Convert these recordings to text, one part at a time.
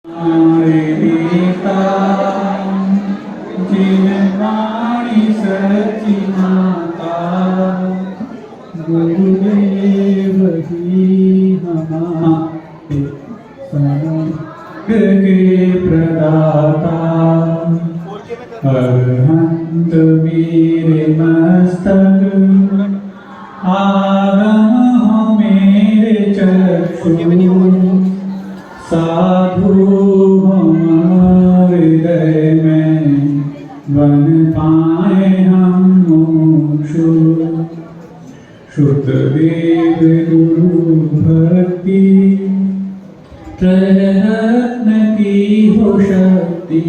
हमारे नेता जिन वाणी सची माता गुरुदेव ही हमारे संग के प्रदाता अरहंत मेरे मस्तक आगम हो मेरे चक्षु साधु हृदय में बन पाए हम मोक्षु श्रुतदेव गुरु भक्ति प्रयत्न की हो शक्ति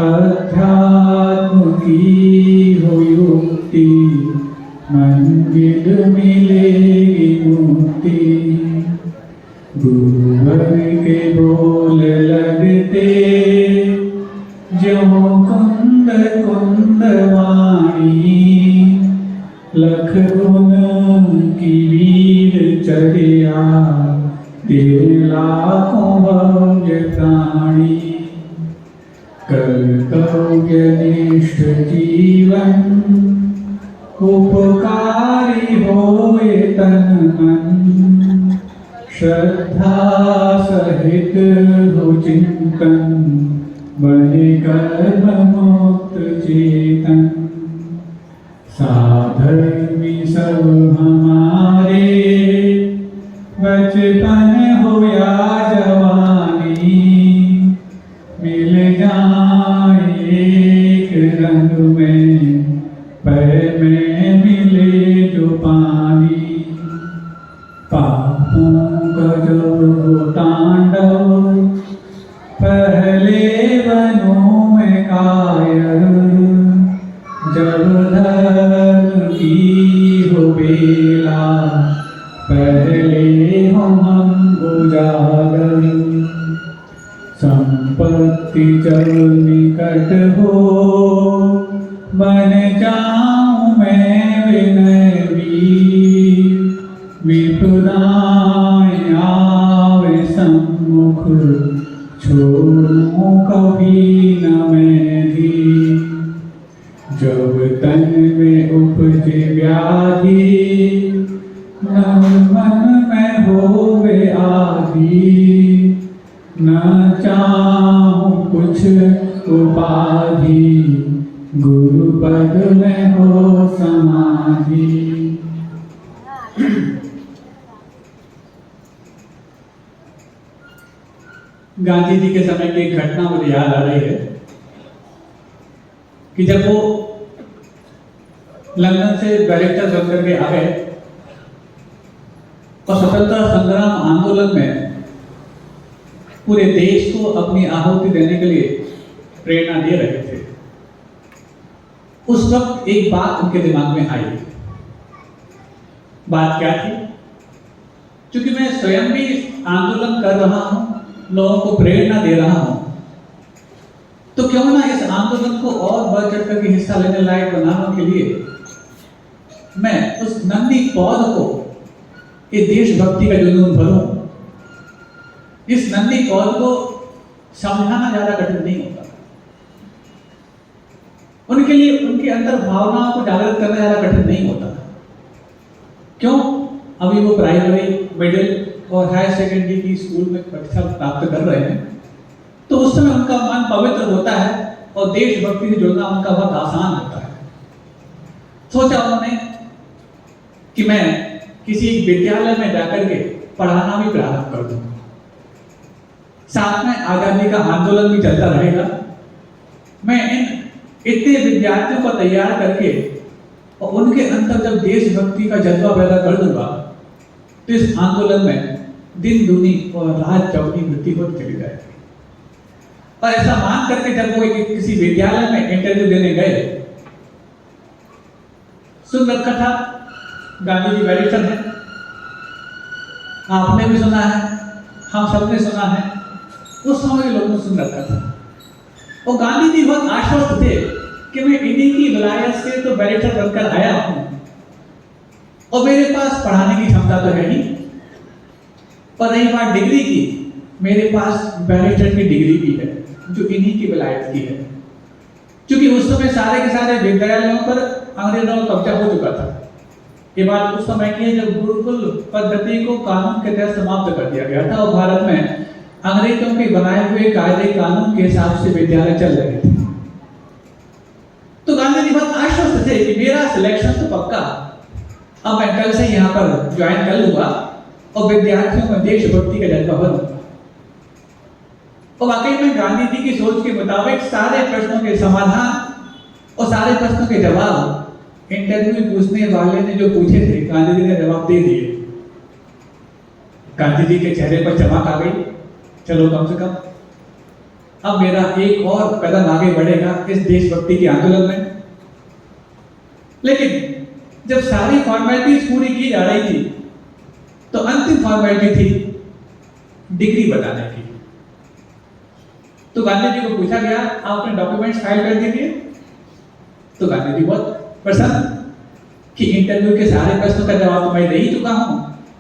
अध्यात्म की हो युक्ति मंजिल मिलेगी मुक्ति गुरुवर के बोल लगते जो कुंद कुंद वाणी लख गुण की वीर चर्या तेरे लाखों भव्य प्राणी कर्तव्य निष्ठ जीवन उपकारी होए तन मन श्रद्धा सहित हो चिंतन बने कर्म मुक्त चेतन साधर्मी सब हमारे बचपन हो या जवानी मिल जाए एक रंग में पैर में मिले जो पानी पापों का जो तांडव पहले वनों में कायर जब धर्म की हो बेला पहले हम उजागर संपत्ति जब निकट हो बन जाऊं मैं विनय वीर विपदाएं आवे सम्मुख छोड़ूं कभी न मैं भी जब तन में उपजे व्याधि न मन में होवे आदि न चाहूं कुछ उपाधि गुरु पद में हो समाधि। गांधी जी के समय की एक घटना मुझे याद आ रही है कि जब वो लंदन से बैरिस्टर बनकर के आ गए और स्वतंत्रता संग्राम आंदोलन में पूरे देश को अपनी आहुति देने के लिए प्रेरणा दे रहे थे, उस वक्त एक बात उनके दिमाग में आई। बात क्या थी? क्योंकि मैं स्वयं भी आंदोलन कर रहा हूं, लोगों को प्रेरणा दे रहा हूं, तो क्यों ना इस आंदोलन को और बढ़ चढ़ कर हिस्सा लेने लायक बनाने के लिए मैं उस नंदी पौध को ये देशभक्ति का जुनून भरूं। इस नंदी पौध को समझाना ज्यादा कठिन नहीं होता, उनके लिए उनके अंदर भावनाओं को जागृत करना ज्यादा कठिन नहीं होता। क्यों? अभी वो प्राइमरी, मिडिल और हायर सेकेंडरी की स्कूल में परीक्षा प्राप्त कर रहे हैं, तो उस समय उनका मन पवित्र होता है और देशभक्ति से जुड़ना उनका बहुत आसान होता है। सोचा उन्होंने कि मैं किसी विद्यालय में जाकर के पढ़ाना भी प्रारंभ कर दूं, साथ में आजादी का आंदोलन भी चलता रहेगा। मैं इन इतने विद्यार्थियों को तैयार करके और उनके अंदर जब देशभक्ति का जज्बा पैदा कर दूंगा तो इस आंदोलन में दिन दूनी और रात चौगुनी वृद्धि होती चली जाएगी। और ऐसा मान करके जब वो किसी विद्यालय में इंटरव्यू देने गए, सुन रखा था गांधी जी बैरिस्टर हैं, आपने भी सुना है, हम सबने सुना है, उस समय के लोगों ने सुन रखा था। और गांधी जी बहुत आश्वस्त थे कि मैं इन्हीं की विलायत से तो बैरिस्टर बनकर आया हूं और मेरे पास पढ़ाने की क्षमता तो है ही, और रही बात डिग्री की, मेरे पास बैरिस्टर की डिग्री भी है जो इन्हीं की विलायत की है, क्योंकि उस समय सारे के सारे विद्यालयों पर अंग्रेजों का कब्जा हो चुका था। ये बात उस समय की है जब गुरुकुल पद्धति को कानून के तहत समाप्त कर दिया गया था और भारत में अंग्रेजों के बनाए हुए कायदे कानून के हिसाब से विद्यालय चल रहे थे। तो गांधी जी बहुत आश्वस्त थे कि मेरा सिलेक्शन तो पक्का, अब मैं कल से यहाँ पर ज्वाइन कर लूंगा और विद्यार्थियों में देशभक्ति का जज्बा भरूंगा। और वाकई में गांधी जी की सोच के मुताबिक सारे प्रश्नों के समाधान और सारे प्रश्नों के जवाब इंटरव्यू में पूछने वाले ने जो पूछे थे गांधी जी ने जवाब दे दिए। गांधी जी के चेहरे पर चमक आ गई, चलो कम से कम अब मेरा एक और कदम आगे बढ़ेगा इस देशभक्ति के आंदोलन में। लेकिन जब सारी फॉर्मेलिटीज पूरी की जा रही थी तो अंतिम फॉर्मेलिटी थी डिग्री बताने की। तो गांधी जी को पूछा गया आप अपने डॉक्यूमेंट्स फाइल कर दीजिए। तो गांधी जी बहुत प्रसन्न कि इंटरव्यू के सारे प्रश्नों का जवाब तो मैं दे ही चुका हूं,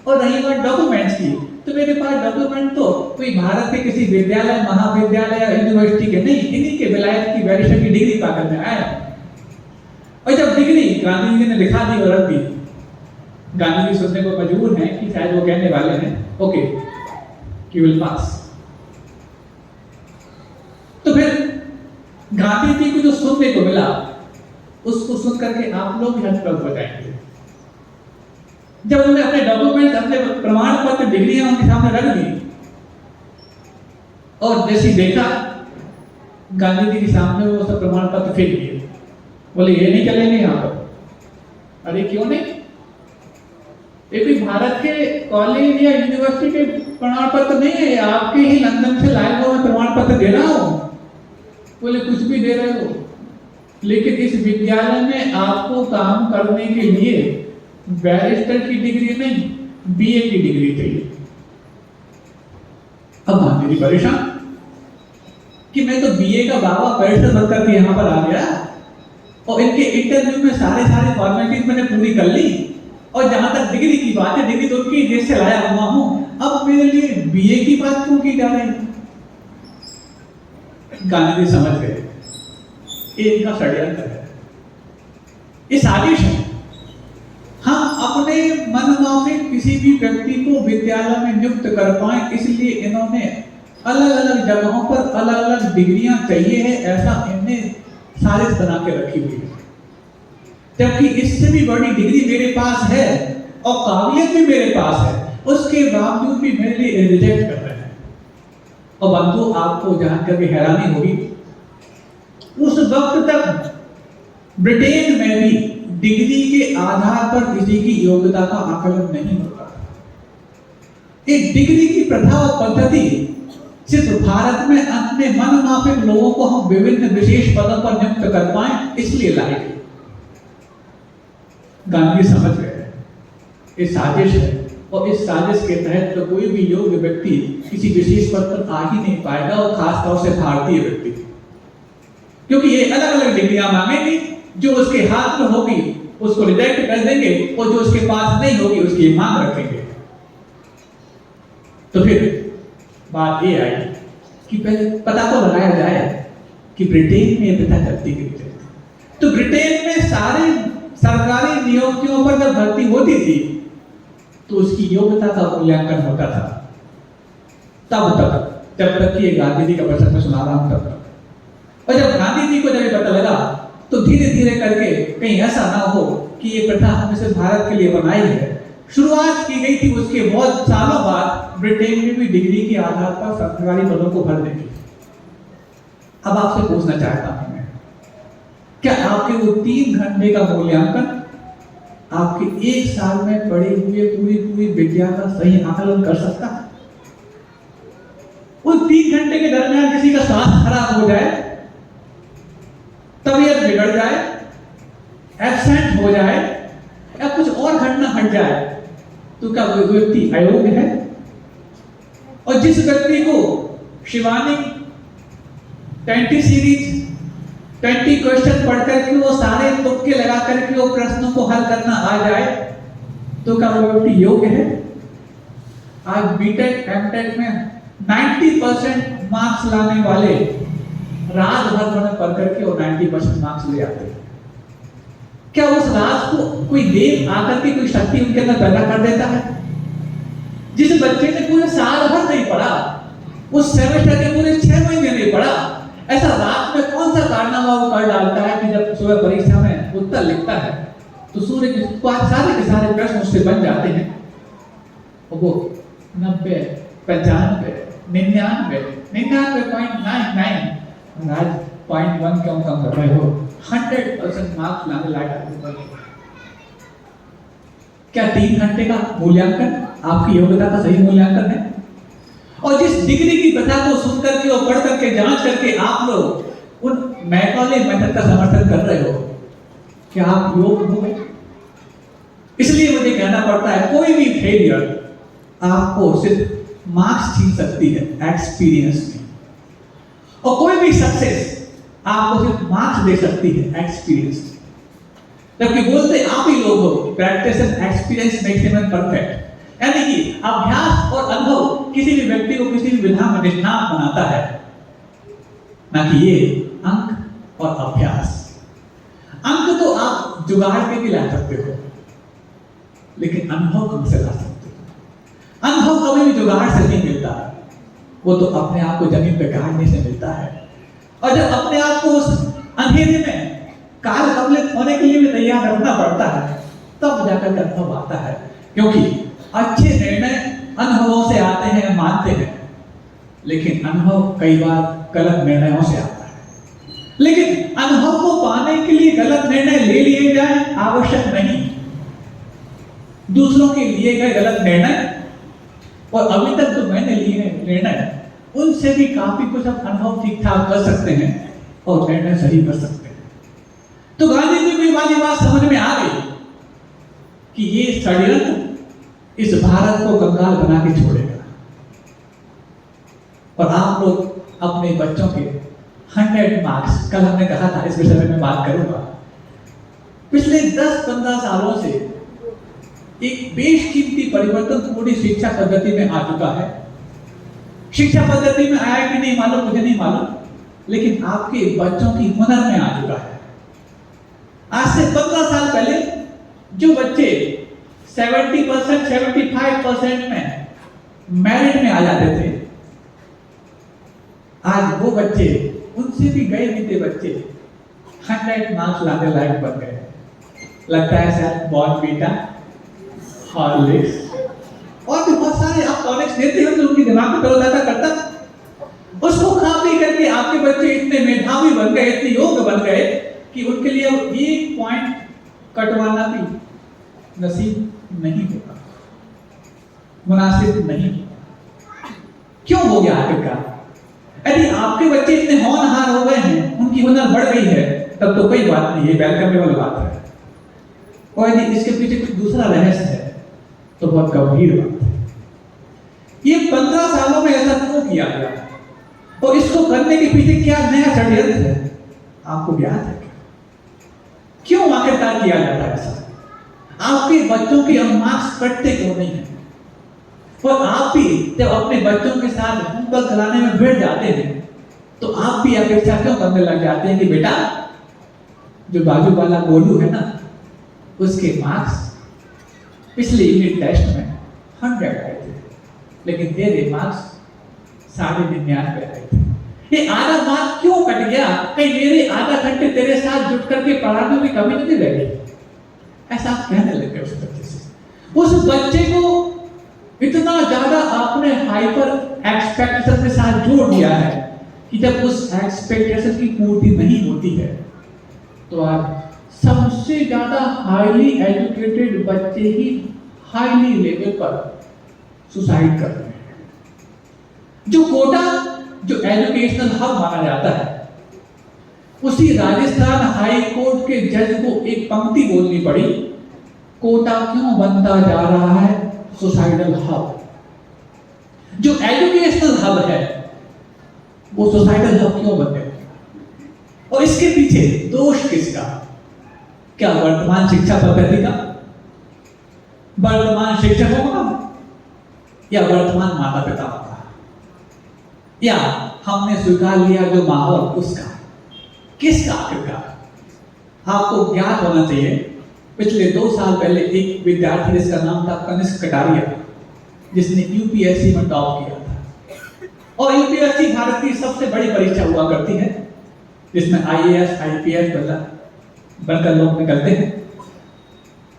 और रही बात डॉक्यूमेंट्स की तो मेरे पास डॉक्यूमेंट तो कोई भारत के किसी विद्यालय, महाविद्यालय या यूनिवर्सिटी के नहीं, इन्हीं के विलायत की बैरिस्टर की डिग्री पाकर में आया। और जब डिग्री गांधी जी ने लिखा दी और रख दी, गांधी जी सुनने को मजबूर हैं कि शायद वो कहने वाले हैं ओके यू विल पास। तो फिर गांधी जी को जो सुनने को मिला उसको सुन करके आप लोग भी हतप्रभ हो जाएंगे। जब उन्होंने अपने डॉक्यूमेंट, अपने प्रमाण पत्र, डिग्रियां उनके सामने रख दी और जैसे देखा गांधी जी के सामने वो सब प्रमाण पत्र फेंक दिए, बोले ये नहीं चलेंगे यहाँ पर। अरे क्यों नहीं? ये कोई भारत के कॉलेज या यूनिवर्सिटी के प्रमाण पत्र नहीं है, आपके ही लंदन से लाए हुए मैं प्रमाण पत्र दे रहा हूं। बोले कुछ भी दे रहे हो, लेकिन इस विद्यालय में आपको काम करने के लिए बैरिस्टर की डिग्री नहीं बीए की डिग्री चाहिए। अब गांधी जी परेशान कि मैं तो बीए का बाबा बैरिस्टर बनकर के यहां पर आ गया और इनके इंटरव्यू में सारे फॉर्मेलिटीज मैंने पूरी कर ली, और जहां तक डिग्री की बात है डिग्री तो उनकी देश से लाया हुआ हूं, अब मेरे लिए बीए की बात क्यों की जा रही है? गांधी जी समझ गए ये इनका षड्यंत्र है, ये साजिश है। हम अपने मनमाफिक किसी भी व्यक्ति को विद्यालय में नियुक्त कर पाए, इसलिए इन्होंने अलग अलग जगहों पर अलग अलग डिग्रियां चाहिए है, ऐसा इन्हें साजिश बना के रखी हुई है। जबकि इससे भी बड़ी डिग्री मेरे पास है और काबिलियत भी मेरे पास है, उसके बावजूद भी मेरे लिए रिजेक्ट कर रहे हैं। और बंधु आपको जान करके हैरानी होगी, उस वक्त तक ब्रिटेन में भी डिग्री के आधार पर किसी की योग्यता का आकलन नहीं होता। एक डिग्री की प्रथा और पद्धति सिर्फ भारत में अपने मनमाफिक लोगों को हम विभिन्न विशेष पदों पर नियुक्त कर पाए इसलिए लाई गई। गांधी समझ गए ये साजिश है, और इस साजिश के तहत तो कोई भी योग्य व्यक्ति किसी विशेष पद पर आ ही नहीं पाएगा, और खासतौर से भारतीय व्यक्ति, क्योंकि ये अलग अलग डिग्रियां मांगेंगे, जो उसके हाथ में होगी उसको रिजेक्ट कर देंगे और जो उसके पास नहीं होगी उसकी मांग रखेंगे। तो फिर बात ये आई कि पहले पता तो लगाया जाए कि ब्रिटेन में यह प्रथा चलती क्यों चलती। तो ब्रिटेन में सारे सरकारी नियुक्तियों पर जब भर्ती होती थी तो उसकी योग्यता का मूल्यांकन होता था, तब तक जब तक कि गांधी जी का प्रसंग सुना रहा हूं तब तक। और जब गांधी जी को जब पता लगा तो धीरे धीरे करके कहीं ऐसा ना हो कि ये प्रथा हमने सिर्फ भारत के लिए बनाई है, शुरुआत की गई थी उसके बहुत सालों बाद ब्रिटेन में भी डिग्री के आधार पर सरकारी पदों को भर देंगे। अब आपसे पूछना चाहता हूं मैं, क्या आपके वो 3 घंटे का मूल्यांकन आपके 1 साल में पढ़े हुए पूरी विद्या का सही आकलन कर सकता है? उन 3 घंटे के दरमियान किसी का स्वास्थ्य खराब हो जाए, तबीयत बिगड़ जाए, एब्सेंट हो जाए या कुछ और घटना घट जाए, तो क्या वो व्यक्ति अयोग्य है? और जिस व्यक्ति को शिवानी 20 सीरीज 20 क्वेश्चन पढ़कर के वो सारे तुक्के लगा करके वो प्रश्नों को हल करना आ जाए, तो क्या वो व्यक्ति योग्य है? आज बीटेक एमटेक में 90% मार्क्स लाने वाले रात भर में पढ़ करके और 90% मार्क्स ले आते हैं। क्या उस रात को कोई देव आकर के कोई शक्ति उनके अंदर पैदा कर देता है? जिस बच्चे ने पूरे साल भर नहीं पढ़ा, उस सेमेस्टर के पूरे 6 महीने नहीं पढ़ा, ऐसा रात में कौन सा कारनामा वो कर डालता है कि जब सुबह परीक्षा में उत्तर लिखता है तो सारे के सारे प्रश्न उससे बन जाते हैं और वो 90, 95, 99, 99.99 आज 0.1 क्यों कम कर रहे हो? 100% मार्क्स लाने लायक। क्या 3 घंटे का मूल्यांकन आपकी योग्यता का सही मूल्यांकन है? और जिस डिग्री की प्रथा को सुन करके और पढ़ करके जांच करके आप लोग उन मैकॉले मेथड का समर्थन कर रहे हो, क्या आप योग्य हो गए? इसलिए मुझे कहना पड़ता है कोई भी फेलियर आपको सिर्फ मार्क्स छीन सकती है एक्सपीरियंस में, और कोई भी सक्सेस आपको सिर्फ मार्क्स दे सकती है एक्सपीरियंस में। जबकि बोलते आप ही लोग हो practice and experience makes him perfect, यानी कि अभ्यास और अनुभव किसी भी व्यक्ति को किसी भी विधा में निष्णात बनाता है, ना कि ये अंक और अभ्यास। अंक तो आप जुगाड़ के भी ला सकते हो, लेकिन अनुभव कब से ला सकते हो? अनुभव कभी भी जुगाड़ से नहीं मिलता, वो तो अपने आप को जमीन पे गाड़ने से मिलता है। और जब अपने आप को उस अंधेरे में काल कबलित होने के लिए भी तैयार रखना पड़ता है, तब जाकर अनुभव आता है। क्योंकि अच्छे निर्णय अनुभवों से आते हैं, मानते हैं, लेकिन अनुभव कई बार गलत निर्णयों से आता है। लेकिन अनुभव को पाने के लिए गलत निर्णय ले लिए जाए आवश्यक नहीं। दूसरों के लिए गए गलत निर्णय और अभी तक जो मैंने लिए हैं निर्णय, उनसे भी काफी कुछ हम अनुभव ठीक ठाक कर सकते हैं और निर्णय सही कर सकते हैं। तो गांधी जी को वाली बात समझ में आ गई कि ये षड्यंत्र इस भारत को कंगाल बना के छोड़ेगा, और आप लोग अपने बच्चों के 100 मार्क्स, कल हमने कहा था इस विषय में मैं बात करूंगा, पिछले 10-15 सालों से एक बेशकीमती परिवर्तन पूरी शिक्षा पद्धति में आ चुका है। शिक्षा पद्धति में आया कि नहीं मालूम, मुझे नहीं मालूम, लेकिन आपके बच्चों की हुनर में आ चुका है। आज से 15 साल पहले जो बच्चे 70%, 75% में मेरिट में आ जाते थे, आज वो बच्चे, उनसे भी गए बीते बच्चे 100 मार्क्स लाने लायक बन गए। लगता है सर बॉर्नवीटा, हॉर्लिक्स और भी बहुत सारे आप टॉनिक्स देते हो तो उनकी दिमाग को तरोताजा करता। उसको खा पी करके आपके बच्चे इतने मेधावी बन गए, इतने योग्य बन गए कि उनके लिए अब 1 पॉइंट कटवाना भी नसीब नहीं होगा, मुनासिब नहीं होगा। क्यों हो गया आखिरकार? यदि आपके बच्चे इतने होनहार हो गए हैं, उनकी हुनर बढ़ गई है, तब तो कोई बात नहीं है, वेलकमेबल बात है। और यदि इसके पीछे कुछ दूसरा रहस्य है तो बहुत गंभीर बात है। ये 15 सालों में ऐसा क्यों किया गया और इसको करने के पीछे क्या नया षड्यंत्र है, आपको ज्ञात है? क्यों आखिरकार किया जाता है ऐसा? आपके बच्चों के मार्क्स कटते क्यों नहीं है? और आप भी जब अपने बच्चों के साथ होमवर्क कराने में बैठ जाते हैं तो आप भी अपेक्षा क्यों करने लग जाते हैं कि बेटा जो बाजू वाला गोलू है ना, उसके मार्क्स पिछले यूनिट टेस्ट में 100 आए थे, लेकिन तेरे मार्क्स 99.5 आए थे। ये आधा मार्क क्यों कट गया? कहीं मेरे आधा घंटे तेरे साथ जुट करके पढ़ाने में कमी नहीं रह गई? ऐसा आप कहने लगे उस बच्चे से। उस बच्चे को इतना ज्यादा आपने हाइपर एक्सपेक्टेशन के साथ जोड़ दिया है कि जब उस एक्सपेक्टेशन की पूर्ति नहीं होती है तो आप सबसे ज्यादा हाईली एजुकेटेड बच्चे ही हाईली लेवल पर सुसाइड कर रहे हैं। जो कोटा, जो एजुकेशनल हब माना जाता है, उसी राजस्थान हाई कोर्ट के जज को एक पंक्ति बोलनी पड़ी, कोटा क्यों बनता जा रहा है सुसाइडल हब। जो एजुकेशनल हब है वो सुसाइडल हब क्यों बन गया? और इसके पीछे दोष किसका? क्या वर्तमान शिक्षा पद्धति का, वर्तमान शिक्षकों का, या वर्तमान माता पिताओं का? या हमने स्वीकार लिया जो माहौल उसका, किसका आखिरकार। आपको ज्ञात होना चाहिए पिछले 2 साल पहले एक विद्यार्थी जिसका नाम था कनिष्क कटारिया, जिसने यूपीएससी में टॉप किया था। और यूपीएससी भारत की सबसे बड़ी परीक्षा हुआ करती है जिसमें आईएएस आईपीएस बनकर लोग निकलते हैं।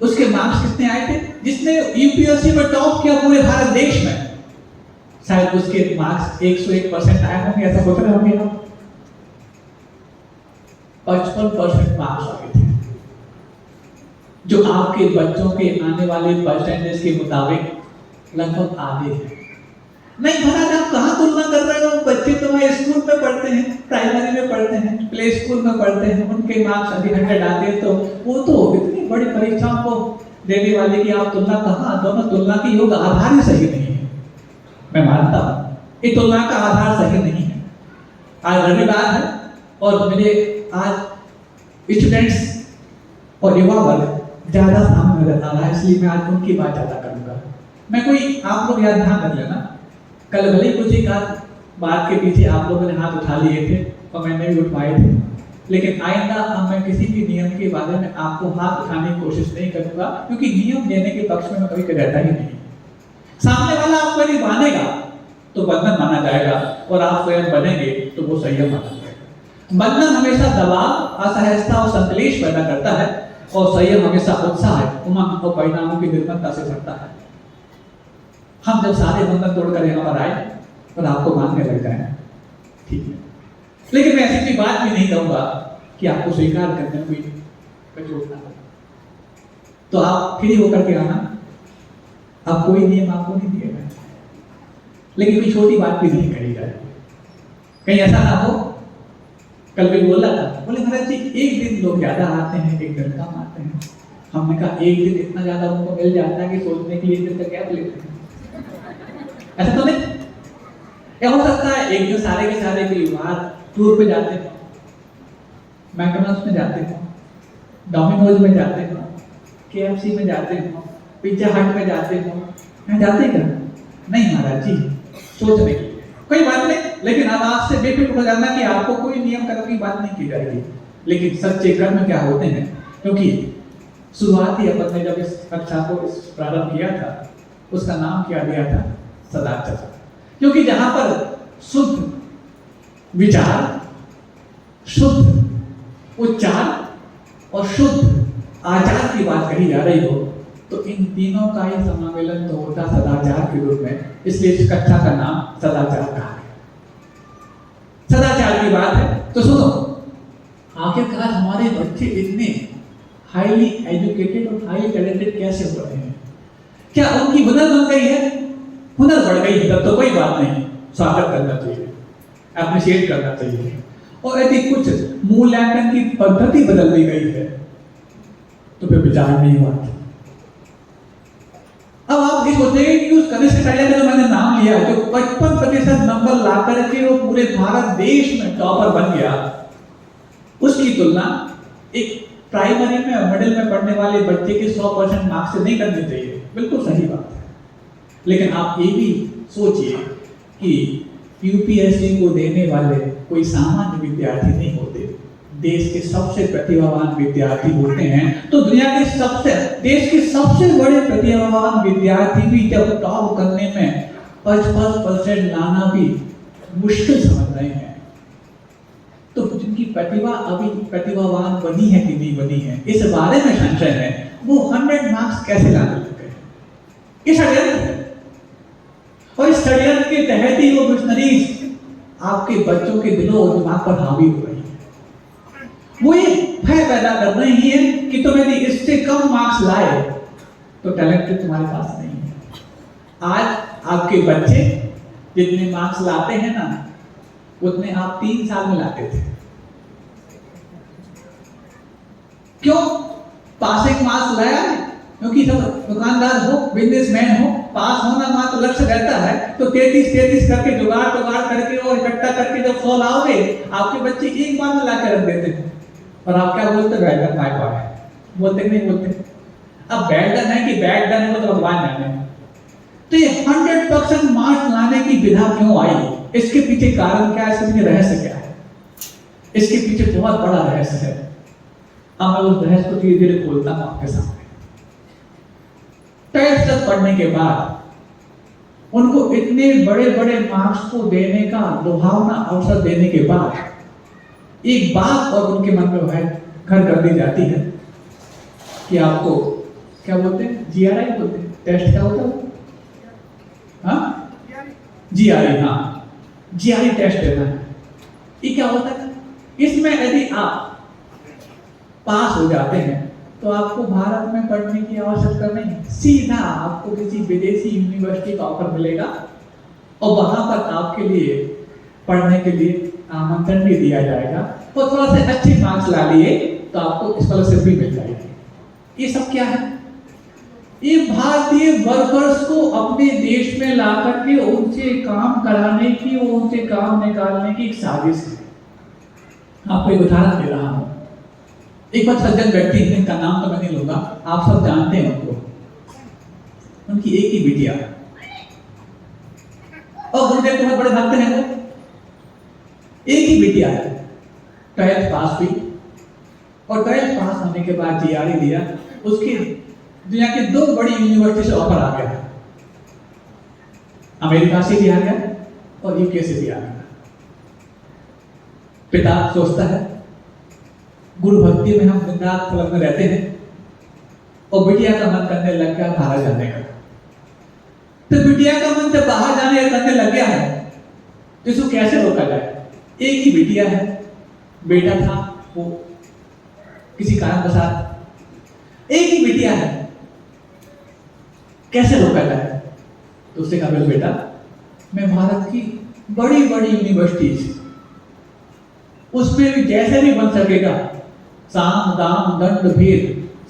उसके मार्क्स कितने आए थे? जिसने यूपीएससी में टॉप किया पूरे भारत देश में, शायद उसके मार्क्स 101% आए होंगे, ऐसा सोच रहे होंगे आप। 55% मार्क्स आ गए थे, जो आपके बच्चों के आने वाले परसेंटेज के मुताबिक लगभग आधे हैं। नहीं महाराज, आप कहाँ तुलना कर रहे हो? बच्चे तुम्हारे स्कूल में पढ़ते हैं, प्राइमरी में पढ़ते हैं, प्ले स्कूल में पढ़ते हैं, उनके मार्क्स अभी 100 आते हैं, तो वो तो इतनी बड़ी परीक्षाओं को देने वाले की आप तुलना कहाँ? दोनों तुलना की योग आधार ही सही नहीं है। मैं मानता हूँ ये तुलना का आधार सही नहीं है। आज रविवार है और मेरे आज स्टूडेंट्स और युवा वर्ग ज्यादा सामने नजर आ रहा है, इसलिए मैं आज उनकी बात ज्यादा करूंगा। मैं कोई, आप लोग याद ध्यान रख लेना, कल भले कुछ एक बात के पीछे आप लोगों ने हाथ उठा लिए थे और मैंने भी उठवाए थे, लेकिन आइंदा अब मैं किसी भी नियम के बारे में आपको हाथ उठाने की कोशिश नहीं करूंगा, क्योंकि नियम देने के पक्ष में मैं कभी रहता ही नहीं। सामने वाला आपको यदि मानेगा तो बंधन माना जाएगा, और आप स्वयं बनेंगे तो वो संयम माना जाएगा। बंधन हमेशा दबाव, असहजता और संकलेश पैदा करता है, और संयम हमेशा उत्साह, उमंग और परिणामों की निर्भरता से भरता है। हम जब सारे बंधन तोड़कर यहाँ पर आए और आपको मानने लग जाए, ठीक है, लेकिन मैं ऐसी कोई बात भी नहीं कहूंगा कि आपको स्वीकार करने में कोई चोट ना हो, तो आप फ्री होकर के आना। अब कोई नियम आपको नहीं दिया गया, लेकिन कोई छोटी बात भी नहीं कही जाए। कहीं ऐसा ना हो, कल भी बोला था, बोले महाराज जी एक दिन लोग ज्यादा आते हैं, एक दिन कम आते हैं। हमने कहा एक दिन इतना ज्यादा उनको मिल जाता है कि सोचने के लिए एक दिन का गैप लेते हैं। ऐसा तो नहीं, क्या हो सकता है एक दिन सारे के सारे के बाहर टूर पे जाते हो, मैकडॉनल्ड्स में जाते हो, डोमिनोज में जाते हो, केएफसी में जाते हो, पिज्जा हट में जाते हो, मैं जाते क्या? नहीं महाराज जी, सोचने की कोई बात नहीं, लेकिन अब आज से बेफिक्र हो जाना कि आपको कोई नियम कर्म की बात नहीं की जाएगी। लेकिन सच्चे कर्म क्या होते हैं? क्योंकि शुरुआती अपन ने जब इस कक्षा को प्रारंभ किया था, उसका नाम क्या दिया था? सदाचार। क्योंकि जहां पर शुद्ध विचार, शुद्ध उच्चार और शुद्ध आचार की बात कही जा रही हो, तो इन तीनों का ही समावेलन तो होता सदाचार के रूप में, इसलिए इस कक्षा का नाम सदाचार कहा गया। सदाचार की बात है तो सुनो, आखिरकार हमारे बच्चे इतने हाईली एजुकेटेड और हाईली टैलेंटेड कैसे हो रहे हैं? क्या उनकी हुनर बन गई है? हुनर बढ़ गई है तब तो कोई बात नहीं, स्वागत करना चाहिए, अप्रिशिएट करना चाहिए। और यदि कुछ मूल्यांकन की पद्धति बदल दी गई है तो फिर विचार नहीं हुआ। अब आप ये सोचेंगे कि उस कनिष्क कटारिया का जो मैंने नाम लिया, जो 55% नंबर ला करके वो पूरे भारत देश में टॉपर बन गया, उसकी तुलना एक प्राइमरी में और मिडिल में पढ़ने वाले बच्चे के 100% मार्क्स से नहीं करनी चाहिए। बिल्कुल सही बात है, लेकिन आप ये भी सोचिए कि यूपीएससी को देने वाले कोई सामान्य विद्यार्थी नहीं होते, देश के सबसे प्रतिभावान विद्यार्थी होते हैं। तो दुनिया के देश के सबसे बड़े प्रतिभावान विद्यार्थी भी जब टॉप करने में 55% लाना भी मुश्किल समझ रहे हैं, तो जिनकी प्रतिभा अभी प्रतिभावान बनी है कि नहीं बनी है, इस बारे में संशय है, वो 100 मार्क्स कैसे लाने लग गए? ये षड्यंत्र है, और इस षड्यंत्र के तहत ही वो मिशनरीज आपके बच्चों के दिलों और दिमाग पर हावी हो रही है। वो ये भय पैदा कर रही है कि तुम यदि इससे कम मार्क्स लाए तो टैलेंट तुम्हारे पास नहीं है। आज आपके बच्चे जितने मार्क्स लाते हैं ना, उतने आप 3 साल में लाते थे। क्यों? पासिंग मार्क्स लाया है, क्योंकि सब दुकानदार हो, बिजनेसमैन हो, पास होना मात्र लक्ष्य रहता है, तो 33 करके जुगाड़ करके और इकट्ठा करके जब 100 लाओगे, आपके बच्चे एक बार में ला के रख देते हैं। और आप क्या बोलते? बैडन माय पाए बोलते नहीं बोलते? अब बैडन है कि बैड डन है तो भगवान जाने। तो ये 100% मार्क्स लाने की विधा क्यों आई? इसके पीछे कारण क्या है, इसके पीछे रहस्य क्या है? इसके पीछे बहुत बड़ा रहस्य है। अब मैं उस रहस्य को धीरे धीरे खोलता हूं आपके सामने। 12th तक पढ़ने के बाद उनको इतने बड़े बड़े मार्क्स को देने का लुभावना अवसर देने के बाद एक बात और उनके मन में घर कर दी जाती है कि आपको क्या बोलते हैं, जीआरआई बोलते हैं, टेस्ट क्या होता है, हाँ जीआरआई, हाँ जीआरआई टेस्ट देना है। ये क्या होता है, इसमें यदि आप पास हो जाते हैं तो आपको भारत में पढ़ने की आवश्यकता नहीं, सीधा आपको किसी विदेशी यूनिवर्सिटी का ऑफर मिलेगा और वहां पर आपके लिए पढ़ने के लिए आमंत्रण भी दिया जाएगा और थोड़ा सा अच्छे मार्क्स ला लिए तो आपको स्कॉलरशिप भी मिल जाएगी। ये सब क्या है, ये भारतीय वर्कर्स को अपने देश में ला करके उनसे काम कराने की, उनसे काम निकालने की एक साजिश है। आपको एक उदाहरण दे रहा हूं। एक बार सज्जन व्यक्ति, जिनका नाम तो मैं नहीं लूंगा, आप सब जानते हैं उनको, उनकी एक ही बिटिया और गुरुदेव के बहुत बड़े भक्त हैं वो, एक ही बिटिया है। 12th पास हुई और 12th पास होने के बाद जीआरई दिया, उसकी दुनिया की 2 बड़ी यूनिवर्सिटी से ऑफर आ गया, अमेरिका से भी आ गया और यूके से भी आ गया। पिता सोचता है गुरु भक्ति में हम दिन रात संलग्न रहते हैं और बिटिया का मन करने लग गया बाहर जाने का। तो बिटिया का मन जब बाहर जाने का करने लग गया है तो इसको कैसे रोका जाए? एक ही बिटिया है, बेटा था वो किसी कारणवशात, एक ही बिटिया है, कैसे रोका जाए? तो उसने कहा बेटा, मैं भारत की बड़ी बड़ी यूनिवर्सिटीज उसमें भी जैसे भी बन सकेगा, साम दाम दंड भेद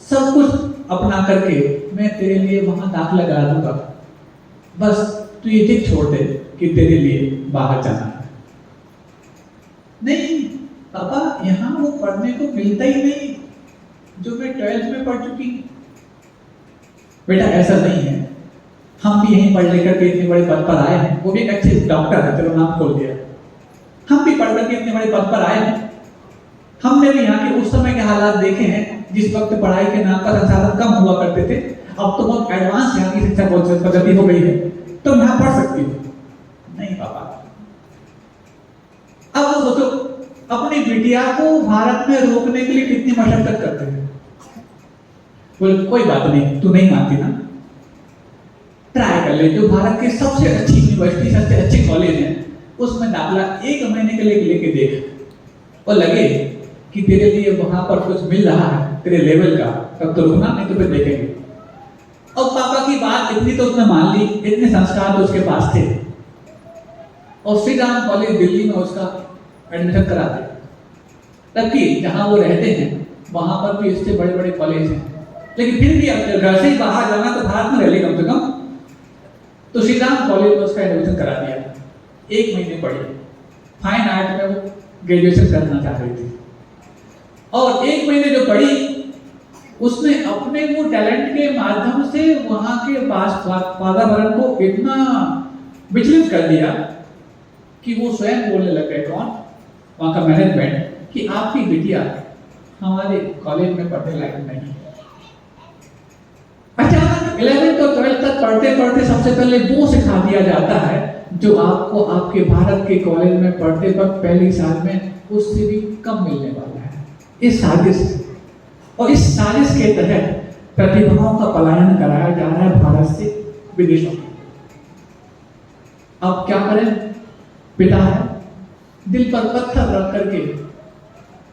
सब कुछ अपना करके मैं तेरे लिए वहां दाखिला करा दूंगा, बस तू ये जिद छोड़ दे कि तेरे लिए बाहर जाना है। नहीं पापा, यहाँ वो पढ़ने को मिलता ही नहीं जो मैं 12th में पढ़ चुकी। बेटा ऐसा नहीं है, हम भी यहीं पढ़ लेकर के इतने बड़े पद पर आए हैं, वो भी एक अच्छे डॉक्टर है, चलो नाम खोल दिया, हम भी पढ़ करके इतने बड़े पद पर आए हैं। हमने भी यहाँ के उस समय के हालात देखे हैं जिस वक्त पढ़ाई के नाम पर संसाधन कम हुआ करते थे। अब तो बहुत एडवांस यहाँ की शिक्षा पद्धति हो गई है, तो यहाँ पढ़ सकती हो। नहीं पापा, अब वो सोचो अपनी बिटिया को भारत में रोकने के लिए कितनी मशक्कत करते हैं। बोले कोई बात नहीं, तू नहीं मानती ना, ट्राई कर ले, जो भारत की सबसे अच्छी यूनिवर्सिटी, सबसे अच्छे कॉलेज है उसमें दाखिला 1 महीने के लिए लेके देख, और लगे कि तेरे लिए वहां पर कुछ मिल रहा है तेरे लेवल का, तब तो रुकना, नहीं तो फिर देखेंगे। और पापा की बात इतनी तो उसने मान ली, इतने संस्कार तो उसके पास थे, और श्री राम कॉलेज दिल्ली में उसका एडमिशन करा दिया। तबकि जहां वो रहते हैं वहां पर भी इससे बड़े बड़े कॉलेज हैं, लेकिन फिर भी अब घर से ही बाहर जाना तो भारत में रह ले कम से कम, तो श्री राम कॉलेज में उसका एडमिशन करा दिया। 1 महीने पढ़ी, फाइन आर्ट में वो ग्रेजुएशन करना चाह रही थी, और 1 महीने जो पढ़ी उसने अपने वो टैलेंट के माध्यम से वहां के वातावरण को इतना विचलित कर दिया कि वो स्वयं बोलने लग गए, कौन, वहां का मैनेजमेंट, कि आपकी बिटिया हमारे कॉलेज में पढ़ने लायक नहीं। अचानक 11th और 12th तक पढ़ते पढ़ते सबसे पहले वो सिखा दिया जाता है जो आपको आपके भारत के कॉलेज में पढ़ते वक्त पहले साल में उससे भी कम मिलने वाला है। इस साजिश है, और इस साजिश के तहत प्रतिभाओं का पलायन कराया जा रहा है भारत से विदेशों में। अब क्या करें? पिता है, दिल पर पत्थर रख करके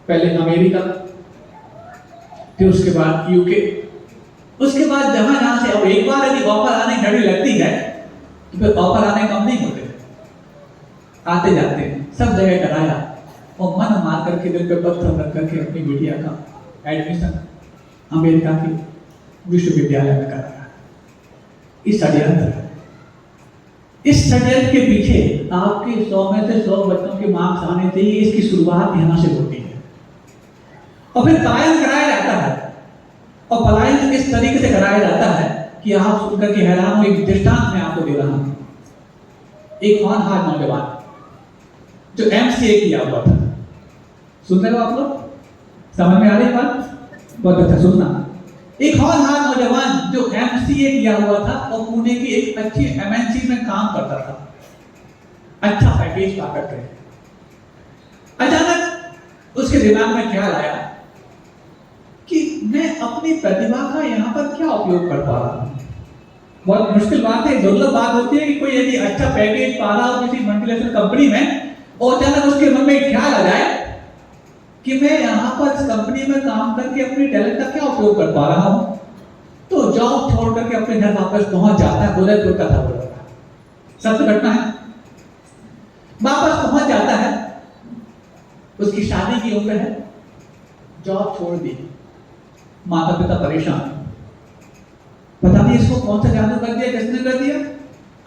पहले अमेरिका, फिर उसके बाद यूके, उसके बाद जहां जहां से, अब एक बार यदि ऑफर आने की घड़ी लगती है तो फिर ऑफर आने कम नहीं होते, आते जाते हैं, सब जगह कराया, और मन मार करके दिल पे पत्थर रख करके अपनी बिटिया का एडमिशन अमेरिका की विश्वविद्यालय में कराया। इस षड्यंत्र है, इस षड्यंत्र के पीछे आपके 100 में से 100 बच्चों के मार्क्स आने चाहिए, इसकी शुरुआत यहाँ से होती है, और फिर पलायन कराया जाता है। और पलायन इस तरीके से कराया जाता है कि आप सुनकर के हैरान हो। एक दृष्टांत मैं आपको दे रहा हूं। एक होनहार नौजवान जो MCA किया हुआ था। सुन रहे हो आप लोग? समझ में आ रही बात? बहुत अच्छा सुनना। एक होनहार नौजवान जो MCA किया हुआ था और पुणे की एक अच्छी MNC में काम करता था, अच्छा पैकेज पा करके, अचानक उसके दिमाग में ख्याल आया कि मैं अपनी प्रतिभा का यहाँ पर क्या उपयोग कर पा रहा हूँ। बहुत मुश्किल बात है, दुर्लभ बात होती है कि कोई यदि अच्छा पैकेज पा रहा हो किसी मल्टीनेशनल कंपनी में और अचानक उसके मन में ख्याल आ जाए कि मैं यहाँ पर इस कंपनी में काम करके अपनी टैलेंट का क्या उपयोग कर पा रहा हूँ। तो जॉब छोड़ करके अपने घर वापस पहुंच जाता है। उदयपुर का था वो लड़का, सत्य घटना है। वापस पहुंच जाता है, उसकी शादी की उम्र है, जॉब छोड़ दी, माता पिता परेशान, पता नहीं इसको कौन सा जादू कर दिया, किसने कर दिया।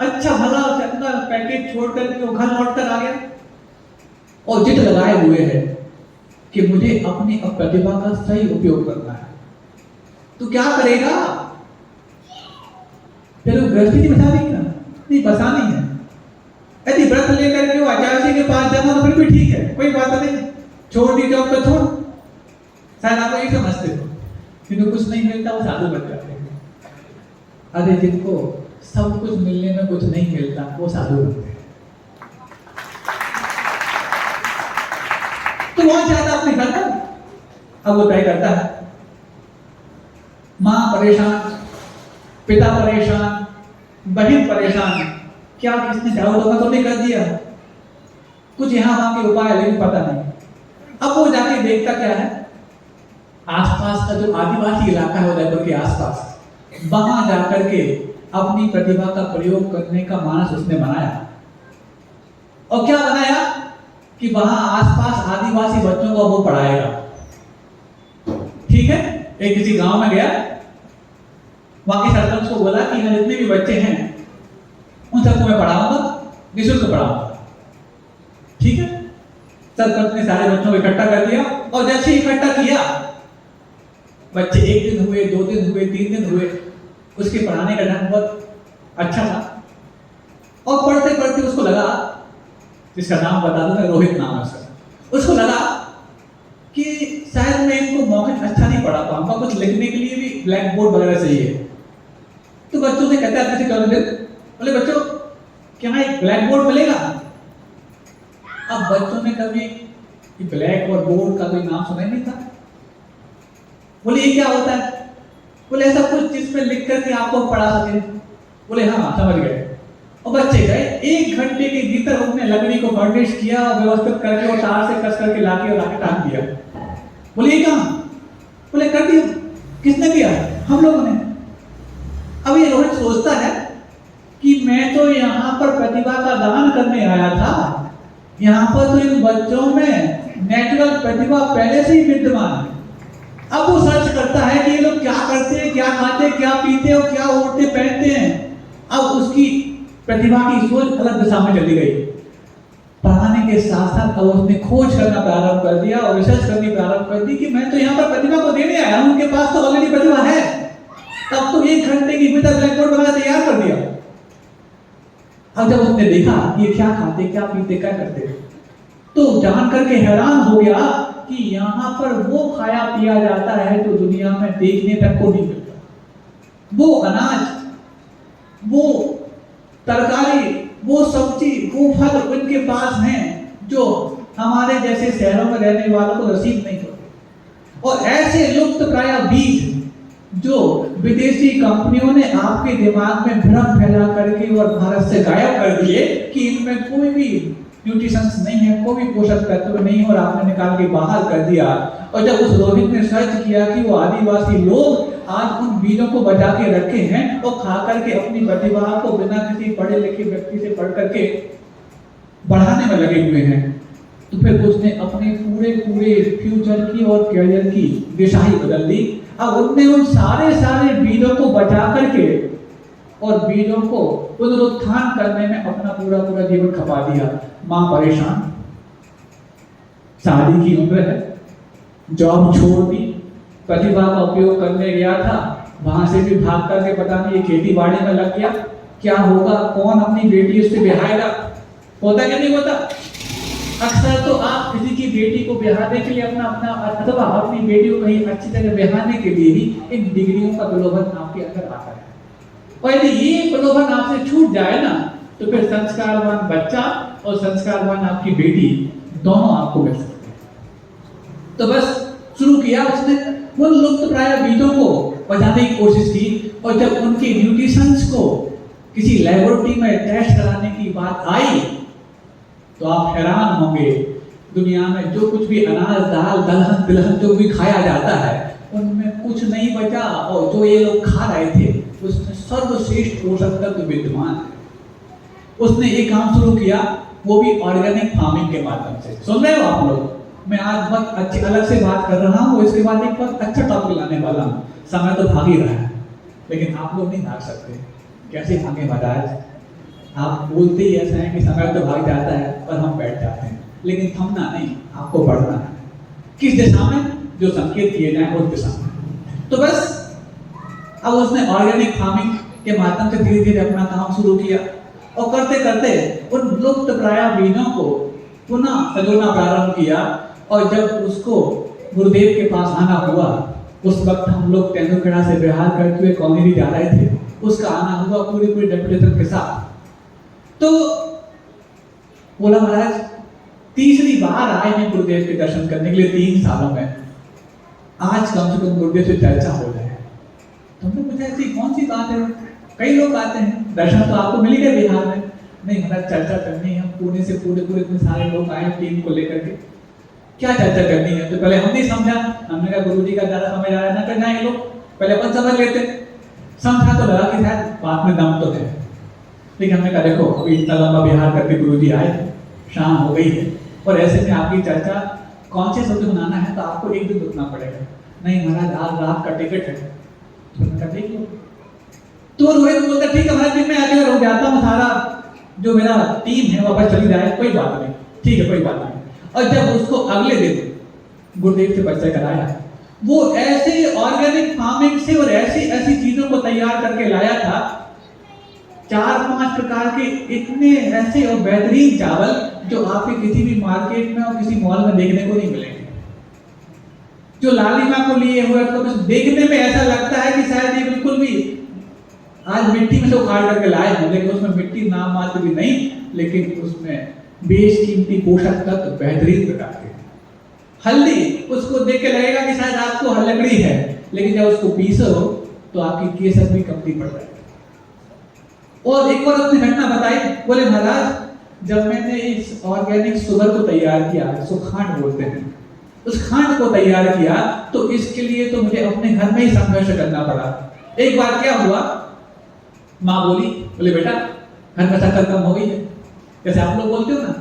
अच्छा भला अपना पैकेज छोड़ करके वो घर लौट कर आ गया और जिद लगाए हुए है कि मुझे अपनी प्रतिभा का सही उपयोग करना है। तो क्या करेगा? फिर वो गृहस्थी नहीं बचा देगा, नहीं बसानी है। यदि व्रत लेकर के वो आचार्य के पास जाना तो फिर भी ठीक है, कोई बात नहीं, छोड़ दी जॉब तो छोड़। शायद आप ये समझते हो जिनको कुछ नहीं मिलता वो साधु बन जाते हैं। अरे जिनको सब कुछ मिलने में कुछ नहीं मिलता वो साधु बनते हैं। तो वहां जाता अपने घर पर, अब वो तय करता है, मां परेशान, पिता परेशान, बहन परेशान, क्या किसने झाड़ू लगा तो नहीं कर दिया, कुछ यहां वहां के उपाय लेकिन पता नहीं। अब वो जाके देखता क्या है, आसपास का जो आदिवासी इलाका है उदयपुर के आसपास, वहां जाकर के अपनी प्रतिभा का प्रयोग करने का मानस उसने बनाया। और क्या बनाया कि वहां आसपास आदिवासी बच्चों को वो पढ़ाएगा। ठीक है, एक किसी गांव में गया, वहां के सरपंच को बोला कि यहाँ जितने भी बच्चे हैं उन सबको मैं पढ़ाऊंगा, निःशुल्क पढ़ाऊंगा। ठीक है, सरपंच ने सारे बच्चों को इकट्ठा कर दिया और जैसे ही इकट्ठा किया, बच्चे 1 दिन हुए, 2 दिन हुए, 3 दिन हुए, उसके पढ़ाने का ढंग बहुत अच्छा था। और पढ़ते पढ़ते उसको लगा, जिसका नाम बता दूं मैं, रोहित नाम है उसका, उसको लगा कि शायद मैं इनको मौखिक अच्छा नहीं पढ़ा पाऊंगा, कुछ लिखने के लिए भी ब्लैक बोर्ड वगैरह चाहिए। तो बच्चों से कहता है, बोले बच्चों क्या एक ब्लैक बोर्ड मिलेगा? अब बच्चों ने कभी ब्लैक और बोर्ड का कोई नाम सुना ही नहीं था। बोले ये क्या होता है? बोले ऐसा कुछ जिसमें लिख करके आपको पढ़ा सके। बोले हाँ समझ गए। और बच्चे गए, 1 घंटे के भीतर उसने लकड़ी को फर्निश किया और व्यवस्थित करके और तार से कस करके लाके और आके टांग दिया। बोले ये काम? बोले कर दिया। किसने किया? हम लोगों ने। अब ये रोहित सोचता है कि मैं तो यहाँ पर प्रतिभा का दान करने आया था, यहाँ पर तो इन बच्चों में नेचुरल प्रतिभा पहले से ही विद्यमान है। अब वो सर्च करता है कि ये लोग क्या करते हैं, क्या खाते हैं, क्या पीते हैं और क्या ओढ़ते पहनते हैं। अब उसकी प्रतिभा की सोच अलग दिशा में चली गई। पढ़ाने के साथ साथ अब उसने खोज करना प्रारंभ कर दिया और रिसर्च करनी प्रारंभ कर दी कि मैं तो यहाँ पर प्रतिभा को देने आया हूँ, उनके पास तो ऑलरेडी प्रतिभा है। तब तो 1 घंटे की भीतर ब्लैक बोर्ड बना तैयार कर दिया। अब जब उसने देखा ये क्या खाते, क्या पीते, क्या करते, तो जान करके हैरान हो गया कि यहाँ पर वो खाया पिया जाता है जो दुनिया में देखने तक को नहीं मिलता। वो अनाज, वो तरकारी, वो सब्जी, वो फल उनके पास हैं जो हमारे जैसे शहरों में रहने वालों को नसीब नहीं होते। और ऐसे लुप्त प्राय बीज जो विदेशी कंपनियों ने आपके दिमाग में भ्रम फैला करके और भारत से गायब कर दिए कि इनमें कोई भी न्यूट्रिशंस नहीं है, कोई भी पोषक तत्व नहीं है, और आपने निकाल के बाहर कर दिया। और जब उस रोहित ने सर्च किया कि वो आदिवासी लोग आज उन बीजों को बचा के रखे हैं और खा करके अपनी प्रतिभा को बिना किसी पढ़े लिखे व्यक्ति से पढ़ करके बढ़ाने में लगे हुए हैं, तो फिर उसने अपने पूरे फ्यूचर की और करियर की दिशा ही बदल दी। अब उसने उन सारे बीजों को बचा करके और बीजों को पुनरुत्थान करने में अपना पूरा जीवन खपा दिया। मां परेशान, शादी की उम्र है, जॉब छोड़ दी, प्रतिभा का उपयोग करने गया था, वहां से भी भाग करके पता नहीं ये खेती बाड़ी में लग गया। क्या होगा, कौन अपनी बेटी उससे ब्याहेगा, होता क्या नहीं होता। अक्सर तो आप किसी की बेटी को ब्याहने के लिए अथवा अपनी बेटी को कहीं अच्छी तरह ब्याहने के लिए ही इन डिग्रियों का प्रलोभन आपके अंदर आता है। और यदि ये प्रलोभन आपसे छूट जाए ना, तो फिर संस्कारवान बच्चा और संस्कारवान आपकी बेटी दोनों आपको मिल सकते हैं। तो बस शुरू किया उसने, वो लुप्त प्राय बीजों को बचाने की कोशिश की, और जब उनके न्यूट्रिशंस को किसी लेबोरेटरी में टेस्ट कराने की बात आई तो आप हैरान होंगे। दुनिया में जो कुछ भी अनाज, दाल, दलहन तिलहन जो भी खाया जाता है उनमें कुछ नहीं बचा, और जो ये लोग खा रहे थे उसमें सर्वश्रेष्ठ पोषक तत्व विद्यमान है। उसने एक काम शुरू किया, वो भी ऑर्गेनिक फार्मिंग के माध्यम से। सुन रहे हो आप लोग? मैं आज बहुत अच्छी अलग से बात कर रहा हूँ, इसके बाद एक बहुत अच्छा टॉपिक लाने वाला हूँ। समय तो भाग ही रहा है, लेकिन आप लोग नहीं भाग सकते। कैसे भागे महाराज? आप बोलते ही ऐसा है कि समय तो भाग जाता है और हम बैठ जाते हैं, लेकिन थमना नहीं, आपको बढ़ना है। किस दिशा में? जो संकेत किए जाए उस दिशा में। तो बस अब उसने ऑर्गेनिक फार्मिंग के माध्यम से धीरे धीरे अपना काम शुरू किया, और करते करते उन लुप्त प्राय बीजों को पुनः सजोना प्रारंभ किया। और जब उसको गुरुदेव के पास आना हुआ, उस वक्त हम लोग तेंदुलकरा से बिहार करते हुए कॉलोनी जा रहे थे, उसका आना हुआ पूरी डेपुटेशन के साथ। तो बोला महाराज तीसरी बार आए हैं गुरुदेव के दर्शन करने के लिए 3 सालों में, आज कम से कम गुरुदेव से चर्चा हो जाए। तुमने पूछा ऐसी कौन सी बात है? कई लोग आते हैं, दर्शन तो आपको मिल गए बिहार में। नहीं महाराज, चर्चा करनी है, हम पुणे से पूरे इतने सारे लोग आए टीम को लेकर के, क्या चर्चा करनी है? तो पहले हम नहीं समझा, हमने कहा गुरुजी का ज्यादा समझ आ रहा है ना, करना है लोग पहले अपन समझ लेते। समझा तो लगा कि शायद बात में दम तो है, लेकिन हमने कहा देखो अभी इतना लंबा बिहार करके गुरुजी आए, शाम हो गई है, और ऐसे में आपकी चर्चा कॉन्शियस होकर बनाना है तो आपको एक दिन रुकना पड़ेगा। नहीं महाराज, आज रात का टिकट है। तो मैंने कहा देख लो। तो रोहित बोलता ठीक है महाराज, मैं अकेला रुक जाता हूँ, सारा जो मेरा टीम है वापस चली जाए, कोई बात नहीं, ठीक है कोई बात नहीं। और जब उसको अगले दिन गुरुदेव से परिचय कराया, वो ऐसे ऑर्गेनिक फार्मिंग से और ऐसी चीजों को तैयार करके लाया था, 4-5 प्रकार के इतने ऐसे और बेहतरीन चावल जो आपके किसी भी मार्केट में और किसी मॉल में देखने को नहीं मिलेंगे। जो लालिमा को लिए हुए तो देखने में ऐसा लगता है कि शायद ये बिल्कुल भी आज मिट्टी में से उखाड़ करके लाए हैं, लेकिन उसमें मिट्टी नाम मात्र भी नहीं, लेकिन उसमें बेशकीमती पोषक तत्व बेहतरीन प्रकार के। हल्दी, उसको देख के लगेगा कि शायद आपको हल्लकड़ी है, लेकिन जब उसको पीसो तो आपकी केसर भी कमती पड़ जाएगी। और एक और अपनी घटना बताई, बोले महाराज जब मैंने इस ऑर्गेनिक शुगर को तैयार किया, इसको खांड बोलते हैं, उस खांड को तैयार किया, तो इसके लिए तो मुझे अपने घर में ही संघर्ष करना पड़ा। एक बार क्या हुआ, माँ बोली, बोले बेटा घर में शक्कर कम हो गई है। जैसे आप लोग बोलते हो ना,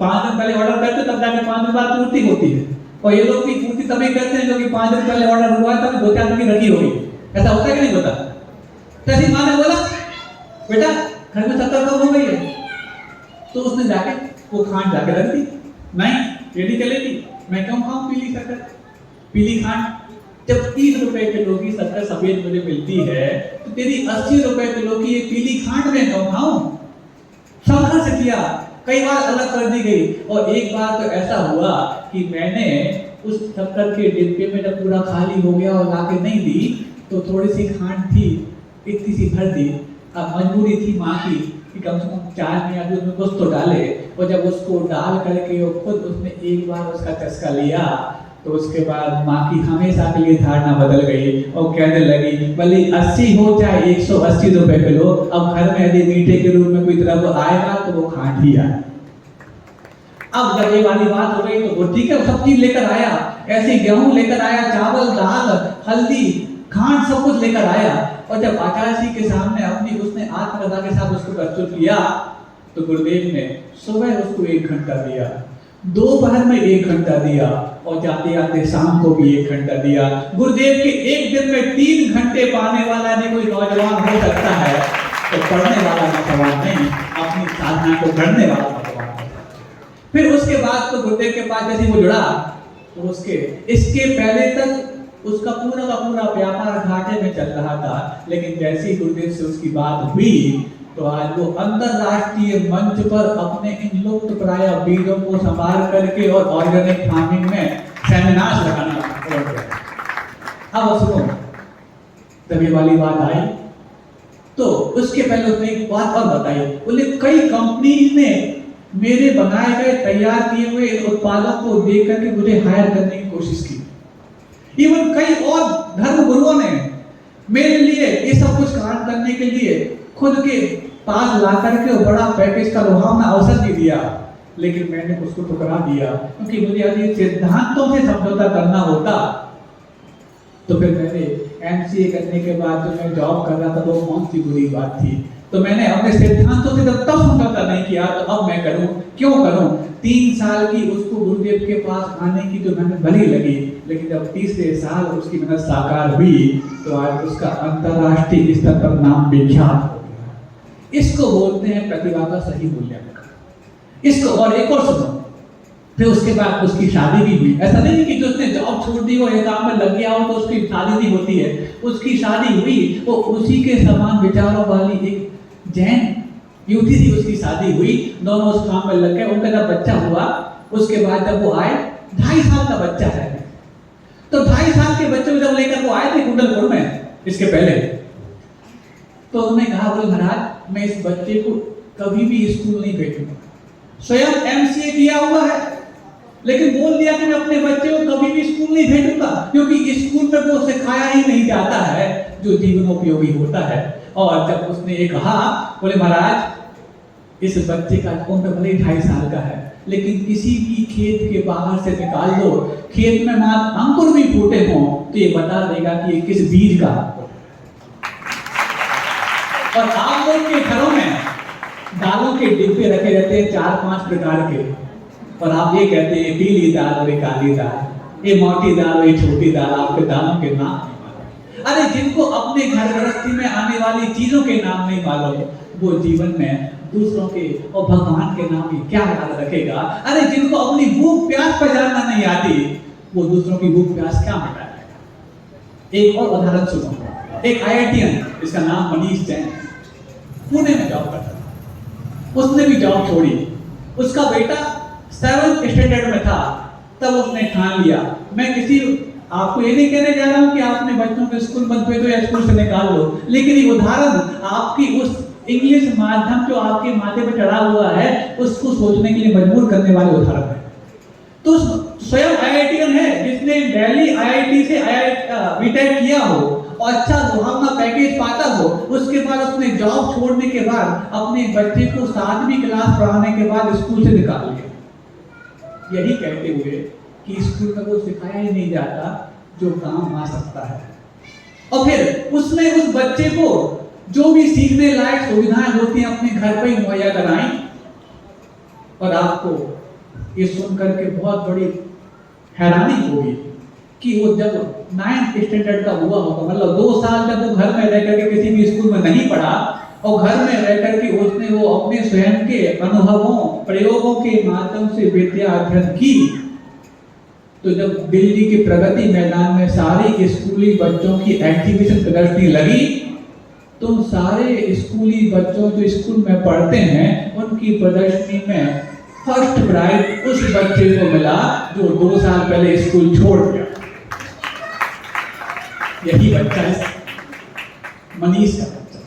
5 दिन पहले ऑर्डर करते हो तब जाके 5 दिन बाद पूर्ति होती है, और ये लोग भी पूर्ति तभी करते हैं जो कि 5 दिन पहले ऑर्डर हुआ है तब 2-4 दिन की रखी होगी। ऐसा होता है कि नहीं होता? तैसी माँ ने बोला बेटा घर में शक्कर कम हो गई है, तो उसने जाके वो खांड जाके रख दी। नहीं रेडी चलेगी, मैं क्यों खाऊं पीली शक्कर, पीली खांड? जब 30 रुपए किलो की शक्कर सफेद मुझे मिलती है, तो तेरी 80 रुपए किलो की ये पीली खांड में क्यों खाऊं? संघर्ष किया, कई बार अलग कर दी गई, और एक बार तो ऐसा हुआ कि मैंने उस शक्कर के डिब्बे में जब पूरा खाली हो गया और लाके नहीं दी, तो थोड़ी सी खांड थी, इतनी सी भर दी। अब मजबूरी थी माँ की कि कम से कम चाय में या दूध में कुछ तो डाले, और जब उसको डाल करके वो खुद उसने एक बार उसका चस्का लिया, तो उसके बाद माँ की हमेशा के लिए धारणा बदल गई और कहने लगी भले 80 हो चाहे 180 रुपए किलो, अब घर में यदि मीठे के रूप में कोई तरह वो आएगा तो वो खांड ही आए। अब जब ये वाली बात हो गई तो वो ठीक है, सब चीज लेकर आया, ऐसे गेहूं लेकर आया, चावल, दाल, हल्दी, खांड सब कुछ लेकर आया, और जब आचार्य जी के सामने अपनी उसने आत्मकथा के साथ उसको प्रस्तुत किया, तो गुरुदेव ने सुबह उसको 1 घंटा दिया, दोपहर में 1 घंटा दिया, और जाते जाते शाम को भी 1 घंटा दिया। गुरुदेव के एक दिन में 3 घंटे पाने वाला ने कोई नौजवान हो सकता है, तो पढ़ने वाला नौजवान नहीं, अपनी साधना को करने वाला नौजवान हो सकता है। फिर उसके बाद तो गुरुदेव के पास जैसे वो जुड़ा, तो उसके इसके पहले तक उसका पूरा का पूरा व्यापार घाटे में चल रहा था, लेकिन जैसे ही गुरुदेव से उसकी बात हुई तो आज वो अंतरराष्ट्रीय मंच पर अपने इन लुप्त प्राय बीजों को संभाल करके और ऑर्गेनिक फार्मिंग में सेमिनार लगाना शुरू किया। अब सुनो, जब ये वाली बात आई तो उसके पहले उसने एक बात और बताई। बोले कई कंपनीज ने मेरे बनाए गए तैयार किए हुए उत्पादों को देख करके मुझे हायर करने की कोशिश की। इवन कई और धर्म गुरुओं ने मेरे लिए ये सब कुछ काम करने के लिए खुद के पास ला करके बड़ा पैकेज का लुभावना अवसर भी दिया, लेकिन मैंने उसको ठुकरा दिया क्योंकि मुझे अभी सिद्धांतों से समझौता करना होता। तो फिर मैंने एमसीए करने के बाद जो मैं जॉब कर रहा था वो कौन सी बुरी बात थी, तो मैंने अपने सिद्धांतों से तब समझौता नहीं किया, तो अब मैं करूं, क्यों करूं। 3 साल की उसको गुरुदेव के पास आने की जो मेहनत भली लगी, लेकिन जब तीसरे साल उसकी मेहनत साकार हुई तो आज उसका अंतरराष्ट्रीय स्तर पर नाम विख्यात हो गया। इसको बोलते हैं प्रतिभा का सही मूल्यांकन। इसको और एक और सुनो, फिर उसके बाद उसकी शादी भी हुई। ऐसा नहीं कि जो उसने जॉब छोड़ दी और एक काम में लग गया हो तो उसकी शादी नहीं होती है। उसकी शादी हुई, वो उसी के समान विचारों वाली एक जैन युवती थी, उसकी शादी हुई, दोनों उस काम में लग गए। उनका जब बच्चा हुआ, उसके बाद जब वो आए, 2.5 साल का बच्चा है, तो 2.5 साल के बच्चे को जब लेकर वो आए थे कुंडलपुर में, इसके पहले तो उन्होंने कहा, बोले महाराज मैं इस बच्चे को कभी भी स्कूल नहीं भेजूंगा। स्वयं एमसीए किया हुआ है, लेकिन बोल दिया कि मैं अपने बच्चे को कभी भी स्कूल नहीं भेजूंगा, क्योंकि स्कूल में वो सिखाया ही नहीं जाता है जो जीवनोपयोगी होता है। और जब उसने ये कहा, बोले महाराज इस बच्चे का उम्र भले 2.5 साल का है, लेकिन किसी भी खेत के बाहर से निकाल दो, खेत में मात्र अंकुर भी फूटे हों तो ये बता देगा कि ये किस बीज का। और आप लोग के घरों में दालों के डिब्बे रखे रहते हैं 4-5 प्रकार के, और आप ये कहते हैं पीली दाल और ये काली दाल, ये मोटी दाल और ये छोटी दाल, आपके दालों के नाम। अरे जिनको अपने घर गृहस्थी में आने वाली चीजों के नाम नहीं मालूम, वो जीवन में दूसरों के और भगवान के नाम की क्या याद रखेगा। अरे जिनको अपनी भूख प्यास पहचानना नहीं आती, वो दूसरों की भूख प्यास क्या मिटाएगा। एक और उदाहरण सुनो, एक आईआईटीएन, इसका नाम मनीष जैन, पुणे में जॉब करता था। उसने भी जॉब छोड़ी, उसका बेटा 7th स्टैंडर्ड में था, तब उसने ठान लिया मैं किसी, आपको ये नहीं कहने जा रहा हूं कि आपने बच्चों को स्कूल मत भेजो या स्कूल से निकाल लो, लेकिन ये उदाहरण आपकी उस इंग्लिश माध्यम जो आपके माथे पे चढ़ा हुआ है उसको सोचने के लिए मजबूर करने वाले उदाहरण है। तो स्वयं आईआईटीएन है जिसने दिल्ली आईआईटी से बीटेक किया हो और अच्छा लुभावना पैकेज पाता हो, उसके बाद उसने जॉब छोड़ने के बाद अपने बच्चे को 7वीं क्लास पढ़ाने के बाद स्कूल से निकाल लिया, यही कहते हुए कि स्कूल में वो सिखाया ही नहीं जाता जो काम आ सकता है। और फिर उसने उस बच्चे को जो भी सीखने लायक सुविधाएं होती हैं अपने घर पर ही मुहैया कराई। और आपको ये सुनकर के बहुत बड़ी हैरानी होगी कि वो जब 9th स्टैंडर्ड का हुआ होगा, मतलब 2 साल जब वो घर में रह करके किसी भी स्कूल में नहीं पढ़ा और घर में रह करके उसने वो अपने स्वयं के अनुभवों प्रयोगों के माध्यम से विद्या अध्ययन की, तो जब दिल्ली के प्रगति मैदान में सारी स्कूली बच्चों की एग्जीबिशन प्रदर्शनी लगी, तो सारे स्कूली बच्चों जो स्कूल में पढ़ते हैं उनकी प्रदर्शनी में फर्स्ट प्राइज उस बच्चे को मिला जो 2 साल पहले स्कूल छोड़ गया। यही बच्चा मनीष का बच्चा।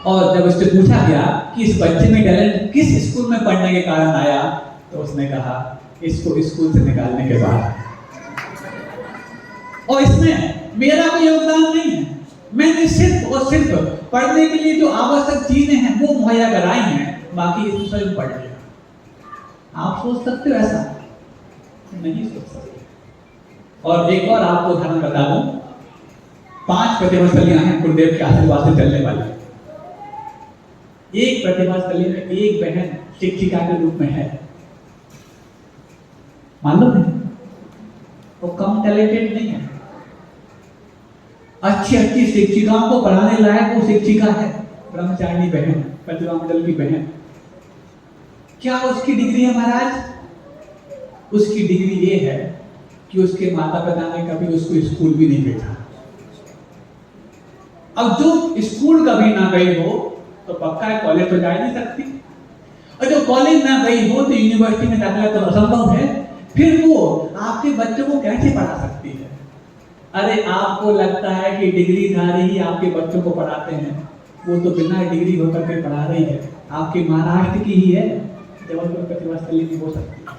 और जब उससे पूछा गया कि इस बच्चे में टैलेंट किस स्कूल में पढ़ने के कारण आया, तो उसने कहा इसको स्कूल से निकालने के बाद। और इसमें मेरा कोई योगदान नहीं है, मैंने सिर्फ और सिर्फ पढ़ने के लिए जो आवश्यक चीजें हैं वो मुहैया कराई हैं, बाकी इसको स्वयं पढ़ लिया। आप सोच सकते हो ऐसा? नहीं सोच सकते। और एक और आपको उदाहरण बता दूं, 5 प्रतिभाशालियां हैं गुरुदेव के आशीर्वाद से चलने वाली। एक प्रतिभाशाली में एक बहन शिक्षिका के रूप में है, मालूम है? वो कम टैलेंटेड नहीं है, अच्छी शिक्षिकाओं को पढ़ाने लायक वो शिक्षिका है, ब्रह्मचारिणी बहन, प्रतिभा मंडल की बहन। क्या उसकी डिग्री है महाराज? उसकी डिग्री ये है कि उसके माता पिता ने कभी उसको स्कूल भी नहीं भेजा। अब जो स्कूल कभी ना गई हो तो पक्का है कॉलेज तो जा ही नहीं सकती, और जो कॉलेज ना गई हो तो यूनिवर्सिटी में दाखिला तो असंभव है। फिर वो आपके बच्चों को कैसे पढ़ा सकती है? अरे आपको लगता है कि डिग्रीधारी ही आपके बच्चों को पढ़ाते हैं, वो तो बिना डिग्री होकर के पढ़ा रही है। आपकी महाराष्ट्र की ही है, जबलपुर प्रतिभास्थली की हो सकती है।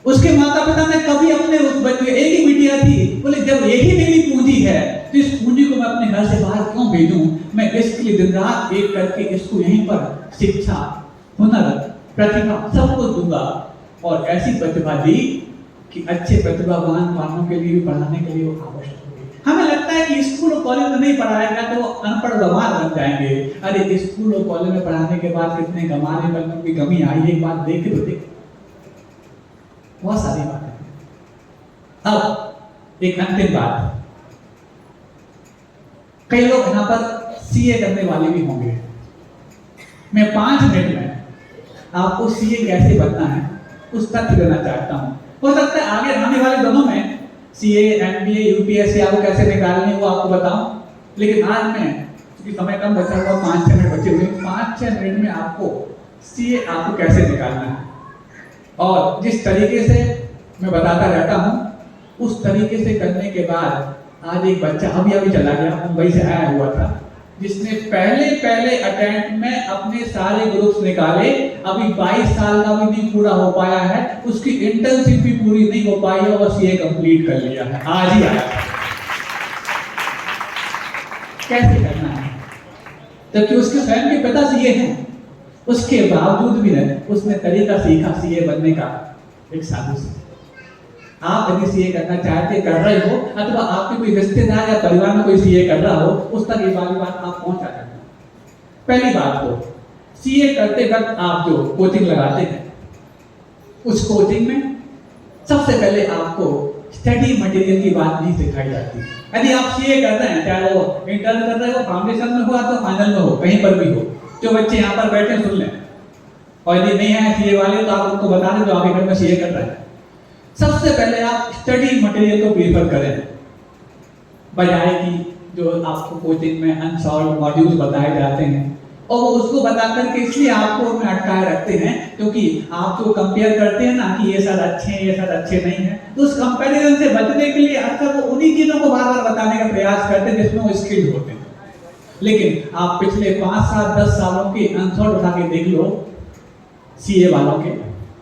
उसके माता पिता ने कभी अपने उस बच्चे, एक ही बिटिया थी, बोले जब एक ही मेरी पूंजी है तो इस पूंजी को मैं अपने घर से बाहर क्यों भेजूं? मैं इसके लिए दिन रात एक करके इसको यहीं पर शिक्षा, हुनर, प्रतिभा सब कुछ दूंगा, और ऐसी प्रतिभा दी कि अच्छे प्रतिभावान वालों के लिए भी पढ़ाने के लिए वो आवश्यक होगी। हमें लगता है कि स्कूल और कॉलेज में नहीं पढ़ाया गया तो वो अनपढ़ गंवार बन जाएंगे। अरे स्कूल और कॉलेज में पढ़ाने के बाद कितने गंवारे बनने की कमी आई है, एक बात देख के तो देख, बहुत सारी बातें। अब एक अंतिम बात, कई लोग यहाँ पर सीए करने वाले भी होंगे। मैं 5 मिनट में आपको सीए कैसे बनना है उस तथ्य देना चाहता हूँ। हो सकता है आगे आने वाले दिनों में सीए, एमबीए, यूपीएससी आपको कैसे निकालनी है वो आपको बताऊं, लेकिन आज मैं क्योंकि समय कम बचा हुआ, 5-6 मिनट बचे हुए, 5-6 मिनट में आपको सीए आपको कैसे निकालना है और जिस तरीके से मैं बताता रहता हूँ उस तरीके से करने के बाद, आज एक बच्चा अभी चला गया, मुंबई से आया हुआ था, जिसने पहले अटेम्प्ट में अपने सारे ग्रुप्स निकाले, अभी 22 साल का भी नहीं पूरा हो पाया है, उसकी इंटर्नशिप भी पूरी नहीं हो पाई है और सीए कंप्लीट कर लिया है, आज ही आया। कैसे करना है? जबकि उसके स्वयं के पिता सीए हैं, उसके बावजूद भी उसने तरीका सीखा सीए बनने का एक साधु से। आप यदि सीए करना चाहते, कर रहे हो, अथवा आपके कोई रिश्तेदार या परिवार में कोई सीए कर रहा हो, उस तक ये वाली बात आप पहुंचा सकते हैं। पहली बात तो सीए करते वक्त आप जो कोचिंग लगाते हैं, उस कोचिंग में सबसे पहले आपको स्टडी मटेरियल की बात नहीं सिखाई जाती। यदि आप सीए कर रहे हैं, चाहे वो इंटर्न कर रहे हो, फाउंडेशन में हो अथवा फाइनल में हो, कहीं पर भी हो, जो बच्चे यहाँ पर बैठे सुन लें, और यदि नहीं आए सीए वाले तो आप उनको बता दें जो आपके घर में सीए कर रहे हैं। सबसे पहले आप स्टडी मटेरियल को प्रीफर करें, बजाय कि जो आपको कोचिंग में अनसॉल्व मॉड्यूल्स बताए जाते हैं, और वो उसको बता करके इसलिए आपको उनमें अटकाए रखते हैं क्योंकि आप जो कंपेयर करते हैं ना कि ये सर अच्छे हैं, ये सर अच्छे नहीं हैं, तो उस कंपैरिजन से बचने के लिए अक्सर वो उन्हीं चीजों को बार बार बताने का प्रयास करते हैं जिसमें वो स्किल्ड होते हैं। लेकिन आप पिछले 5 साल 10 सालों के अनसॉल्व उठा के देख लो सीए वालों के,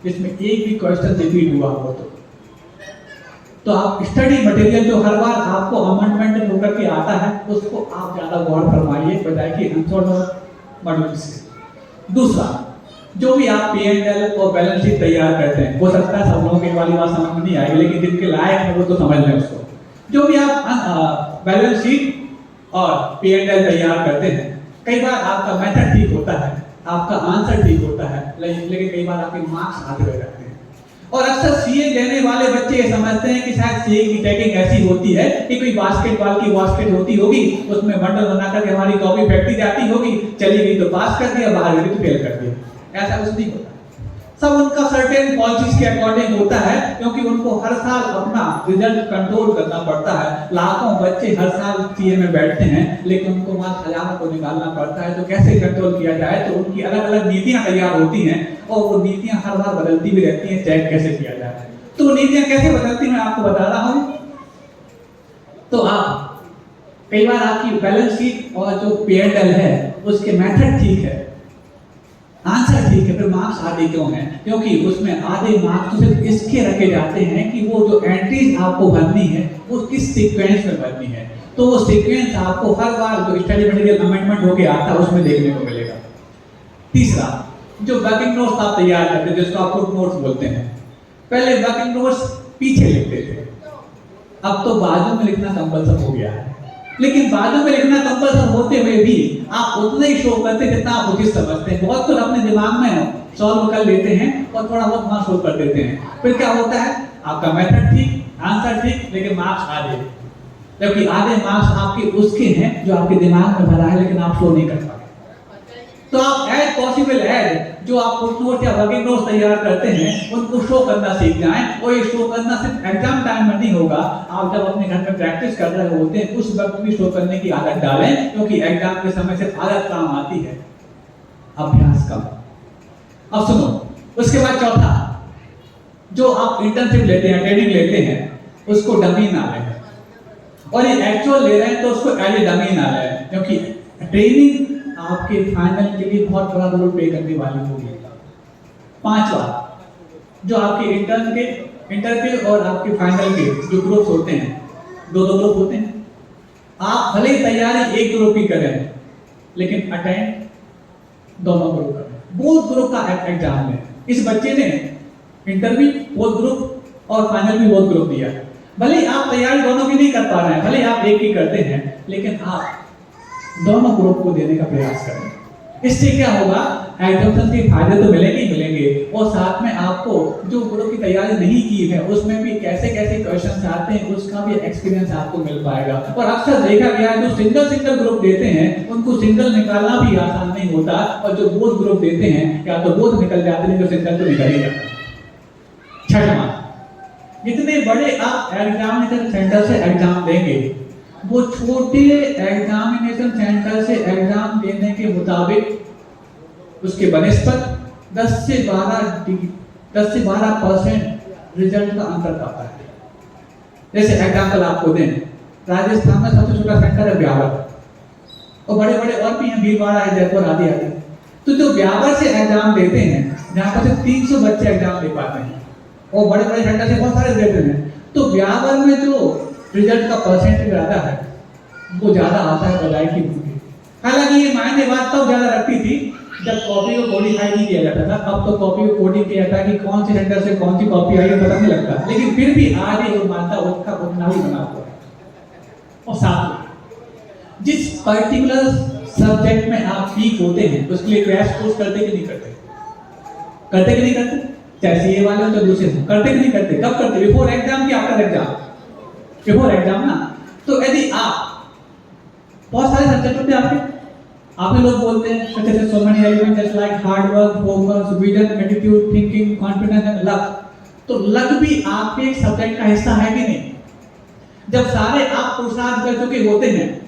जिसमें एक भी क्वेश्चन रिपीट हुआ हो तो आप स्टडी मटेरियल जो हर बार आपको अमेंडमेंट होकर के आता है उसको आप ज्यादा गौर फरमाइए बजाय कि अनसॉल्व मॉड्यूल से। दूसरा, जो भी आप P&L और बैलेंस शीट तैयार करते हैं, हो सकता है सब लोगों की वाली बात समझ में नहीं आएगी, लेकिन जिनके लायक है वो तो समझ लें उसको। जो भी आप बैलेंस शीट और P&L तैयार करते हैं, कई बार आपका मेथड ठीक होता है, आपका आंसर ठीक होता है, लेकिन कई बार आपके मार्क्स आधे रह जाते हैं। और अक्सर सीए देने वाले बच्चे ये समझते हैं कि शायद सीए की टैगिंग ऐसी होती है कि कोई बास्केटबॉल की बास्केट होती होगी, उसमें बंडल बना करके हमारी कॉपी फेंकती जाती होगी, चली गई तो पास कर दिया, बाहर गई तो फेल कर दिया। ऐसा कुछ नहीं होता। सब उनका सर्टेन पॉलिसीज के अकॉर्डिंग होता है, क्योंकि उनको हर साल अपना रिजल्ट कंट्रोल करना पड़ता है। लाखों बच्चे हर साल सीए में बैठते हैं, लेकिन उनको मात्र हजारों को निकालना पड़ता है। तो कैसे कंट्रोल किया जाए, तो उनकी अलग अलग नीतियां तैयार होती हैं और वो नीतियां हर बार बदलती भी रहती हैं, चेक कैसे किया जाए। तो नीतियां कैसे बदलती मैं आपको बता रहा हूं। तो आप कई बार आपकी बैलेंस शीट और जो P&L है उसके मेथड ठीक है, आंसर ठीक है, फिर मार्क्स आधे क्यों हैं? क्योंकि उसमें आधे मार्क्स तो सिर्फ इसके रखे जाते हैं कि वो जो एंट्रीज आपको भरनी है वो किस सीक्वेंस में भरनी है। तो वो सीक्वेंस आपको हर बार जो स्टडी मटेरियल अमेंडमेंट होके आता है उसमें देखने को मिलेगा। तीसरा, जो वर्किंग नोट्स आप तैयार करते हैं, जिसको आप फुट नोट्स बोलते हैं, पहले वर्किंग नोट्स पीछे लिखते थे, अब तो बाजू में लिखना कंपल्सरी हो गया है। लेकिन बाजू में लिखना कंपल्सरी होते हुए भी आप उतना ही शो करते जितना आप उचित समझते हैं। बहुत कुछ अपने दिमाग में सॉल्व कर लेते हैं और थोड़ा बहुत वहां शो कर देते हैं, फिर क्या होता है, आपका मेथड ठीक, आंसर ठीक, लेकिन मार्क्स आधे। जबकि आधे मार्क्स आपके उसके हैं जो आपके दिमाग में भरा है, लेकिन आप शो नहीं कर पाए। तो आप एज पॉसिबल एज जो आप फुट नोट या वर्किंग नोट्स तैयार करते हैं उनको शो करना सीख जाएं। और ये शो करना सिर्फ एग्जाम टाइम में नहीं होगा, आप जब अपने घर में प्रैक्टिस कर रहे होते हैं उस वक्त भी शो करने की आदत डालें, क्योंकि एग्जाम के समय सिर्फ आदत काम आती है, अभ्यास कम। अब सुनो, उसके बाद चौथा, जो आप इंटर्नशिप लेते हैं, ट्रेनिंग लेते हैं, उसको डमी ना लें, और ये एक्चुअल ले रहे हैं तो उसको एज ए डमी ना लें, क्योंकि ट्रेनिंग आपके फाइनल के लिए बहुत बड़ा रोल प्ले करने वाली होगी। पांचवा, जो आपके इंटर के और आपके फाइनल के जो ग्रुप्स होते हैं, दो ग्रुप होते हैं, आप भले ही तैयारी एक ग्रुप की करें लेकिन अटेंड दोनों ग्रुप करें। बोथ ग्रुप का एग्जाम है। इस बच्चे ने इंटरव्यू बोथ ग्रुप और फाइनल भी बोथ ग्रुप दिया। भले ही आप तैयारी दोनों की नहीं कर पा रहे हैं, भले आप एक ही करते हैं, लेकिन आप दोनों ग्रुप को देने का प्रयास करें। इससे क्या होगा, एग्जाम्स के फायदे तो मिलेंगे ही मिलेंगे, और साथ में आपको जो ग्रुप की तैयारी नहीं की है उसमें भी कैसे कैसे क्वेश्चंस आते हैं उसका भी एक्सपीरियंस आपको मिल पाएगा। और अक्सर देखा गया है जो सिंगल ग्रुप देते हैं उनको सिंगल निकालना भी आसान नहीं होता, और जो बोथ ग्रुप देते हैं या तो बोथ निकल जाते हैं, जो सिंगल तो निकल ही जाता है। छठवां, जितने बड़े आप एग्जामिनेशन सेंटर से एग्जाम देंगे, वो छोटे एग्जामिनेशन सेंटर से एग्जाम देने के मुताबिक उसके बनिस्पत 10 से 12% रिजल्ट का अंतर पाता है। जैसे एग्जाम्पल आपको दें, राजस्थान में सबसे छोटा सेंटर है ब्यावर, और बड़े बड़े और भी हैं, भीलवाड़ा है, जयपुर आदि आदि। तो जो ब्यावर से एग्जाम देते हैं, जहाँ पर से 300 बच्चे एग्जाम दे पाते हैं, और बड़े बड़े सेंटर से बहुत सारे देते हैं, तो ब्यावर में जो रिजल्ट का परसेंटेज आता है वो ज्यादा आता है बजाय की भूमि। हालांकि ये मायने बात तब ज्यादा रखती थी जब कॉपी को कोडिफाई नहीं किया जाता था। अब तो कॉपी को कोडिंग किया जाता है कि कौन से सेंटर से कौन सी कॉपी आई है पता नहीं लगता, लेकिन फिर भी आज ये मानता उसका उतना ही बना हुआ है। और साथ में जिस पर्टिकुलर सब्जेक्ट में आप वीक होते हैं उसके लिए क्रैश कोर्स करते कि नहीं करते? करते कि नहीं करते? चाहे सीए वाले हो तो दूसरे हो, करते कि नहीं करते? कब करते? बिफोर एग्जाम की आफ्टर एग्जाम? बिफोर एग्जाम ना। तो यदि आप बहुत सारे सब्जेक्ट होते हैं आपके लोग बोलते हैं such as so many elements just like hard work, focus, vision, attitude, thinking, confidence and luck। तो लक भी आपके एक सब्जेक्ट का हिस्सा है कि नहीं? जब सारे आप पुरुषार्थ कर चुके होते हैं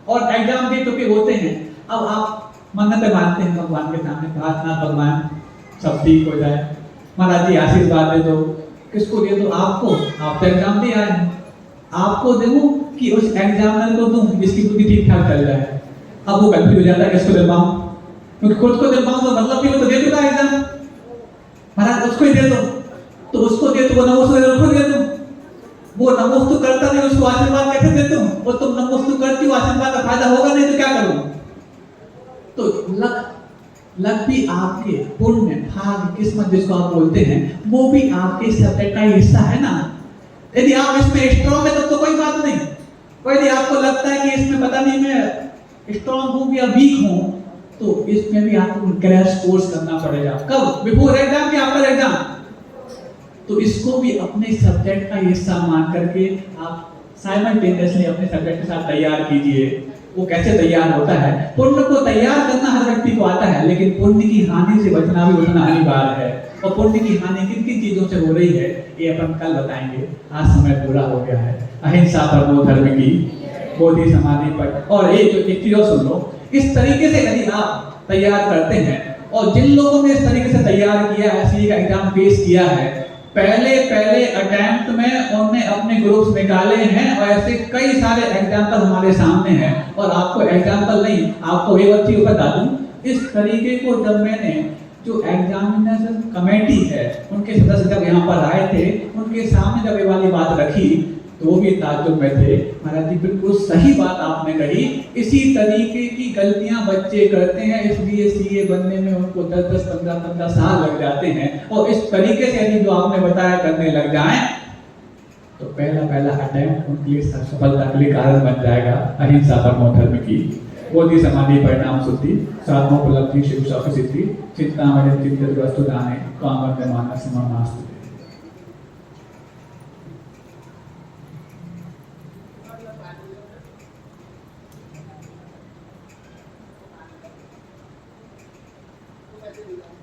और एग्जाम दे चुके होते हैं, अब आप मन्नतें मानते हैं भगवान के सामने, प्रार्थना भगवान सब ठीक हो जाए, महाराज जी आशीर्वाद दे दो। किसको दे दो? आपको। आप तो एग्जाम दे आए हैं, आपको दूं कि उस एग्जामिनर को दूं जिसकी बुद्धि ठीक ठाक चल जाए? अब वो कंफ्यूज हो जाता है किसको दिलवाऊं, क्योंकि खुद को दिलवाऊं तो मतलब भी वो तो दे चुका है एग्जाम, महाराज उसको ही दे दो, तो उसको दे तो वो नमोस्तु दे दो, वो नमोस्तु करता नहीं उसको आशीर्वाद कैसे देते हो? वो तुम नमोस्तु करती हो, आशीर्वाद का फायदा होगा नहीं तो क्या करूं? तो लक भी आपके पुण्य, भाग्य, किस्मत जिसको आप बोलते हैं, वो भी आपके सब्जेक्ट का हिस्सा है ना। यदि आप इसमें स्ट्रॉन्ग है तो कोई बात नहीं, और यदि आपको लगता है कि इसमें पता नहीं मैं स्ट्रॉन्ग हूं या वीक हूं, तो इसमें भी आपको क्रैश कोर्स करना पड़ेगा। कब? बिफोर एग्जाम के आफ्टर एग्जाम। तो इसको भी अपने सब्जेक्ट का हिस्सा मान करके आप साइमल्टेनियसली अपने सब्जेक्ट के साथ तैयार कीजिए। वो कैसे तैयार होता है? पुण्य को तैयार करना हर व्यक्ति को आता है, लेकिन पुण्य की हानि से बचना भी उतना अनिवार्य है। और पुण्य की हानि किन किन चीजों से हो रही है ये अपन कल बताएंगे। आज समय पूरा हो गया है। अहिंसा परमो धर्म की, बोधि समाधि पर। और एक चीज और सुन लो, इस तरीके से यदि आप तैयार करते हैं, और जिन लोगों ने इस तरीके से तैयार किया है, सीए का एग्जाम फेस किया है, पहले अटेम्प्ट में उन्होंने अपने ग्रुप्स निकाले हैं, और ऐसे कई सारे एग्जाम्पल हमारे सामने हैं। और आपको एग्जाम्पल नहीं, आपको एक अच्छी बता दूं, इस तरीके को जब मैंने जो एग्जामिनेशन कमेटी है उनके सदस्य जब यहाँ पर आए थे, उनके सामने जब ये वाली बात रखी तो वो भी ताज्जुब में थे। महाराज जी बिल्कुल सही बात आपने कही, इसी तरीके की गलतियां बच्चे करते हैं, इसलिए सीए बनने में उनको 10-10, 15-15 साल लग जाते हैं। और इस तरीके से यदि जो आपने बताया करने लग जाएं तो पहला अटेम्प्ट उनके लिए सफलता के लिए कारण बन जाएगा। अहिंसा परमो धर्म की, बोधि समाधि परिणाम शुद्धि, साधनों उपलब्धि शिव सिद्धि, चिंतामणि चिंतित वस्तु दाने, कामन मानस समानास्तु। Gracias.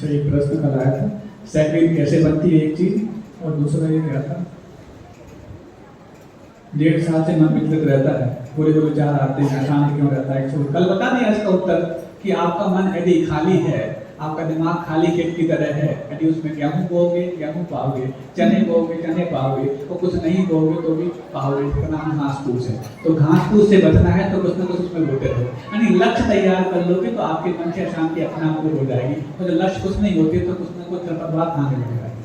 अच्छा, एक प्रश्न कल आया था, सैकरीन कैसे बनती है एक चीज, और दूसरा ये क्या था, 1.5 साल से मन विचलित रहता है, पूरे दो विचार आते हैं, अशांत क्यों रहता है। कल बता दिया इसका उत्तर कि आपका मन यदि खाली है, आपका दिमाग खाली खेत की तरह है, यदि उसमें गेहूं बोओगे गेहूं पाओगे, चने बोओगे चने पाओगे, और कुछ नहीं बोओगे तो भी पाओगे। इसका नाम घास फूस है। तो घास फूस से बचना है तो कुछ ना कुछ उसमें बोते रहो, यानी लक्ष्य तैयार कर लोगे तो आपके मन से अशांति अपना आप दूर हो जाएगी। और जब लक्ष्य कुछ नहीं होते तो कुछ ना कुछ खरपतवार खाने लग जाएगी।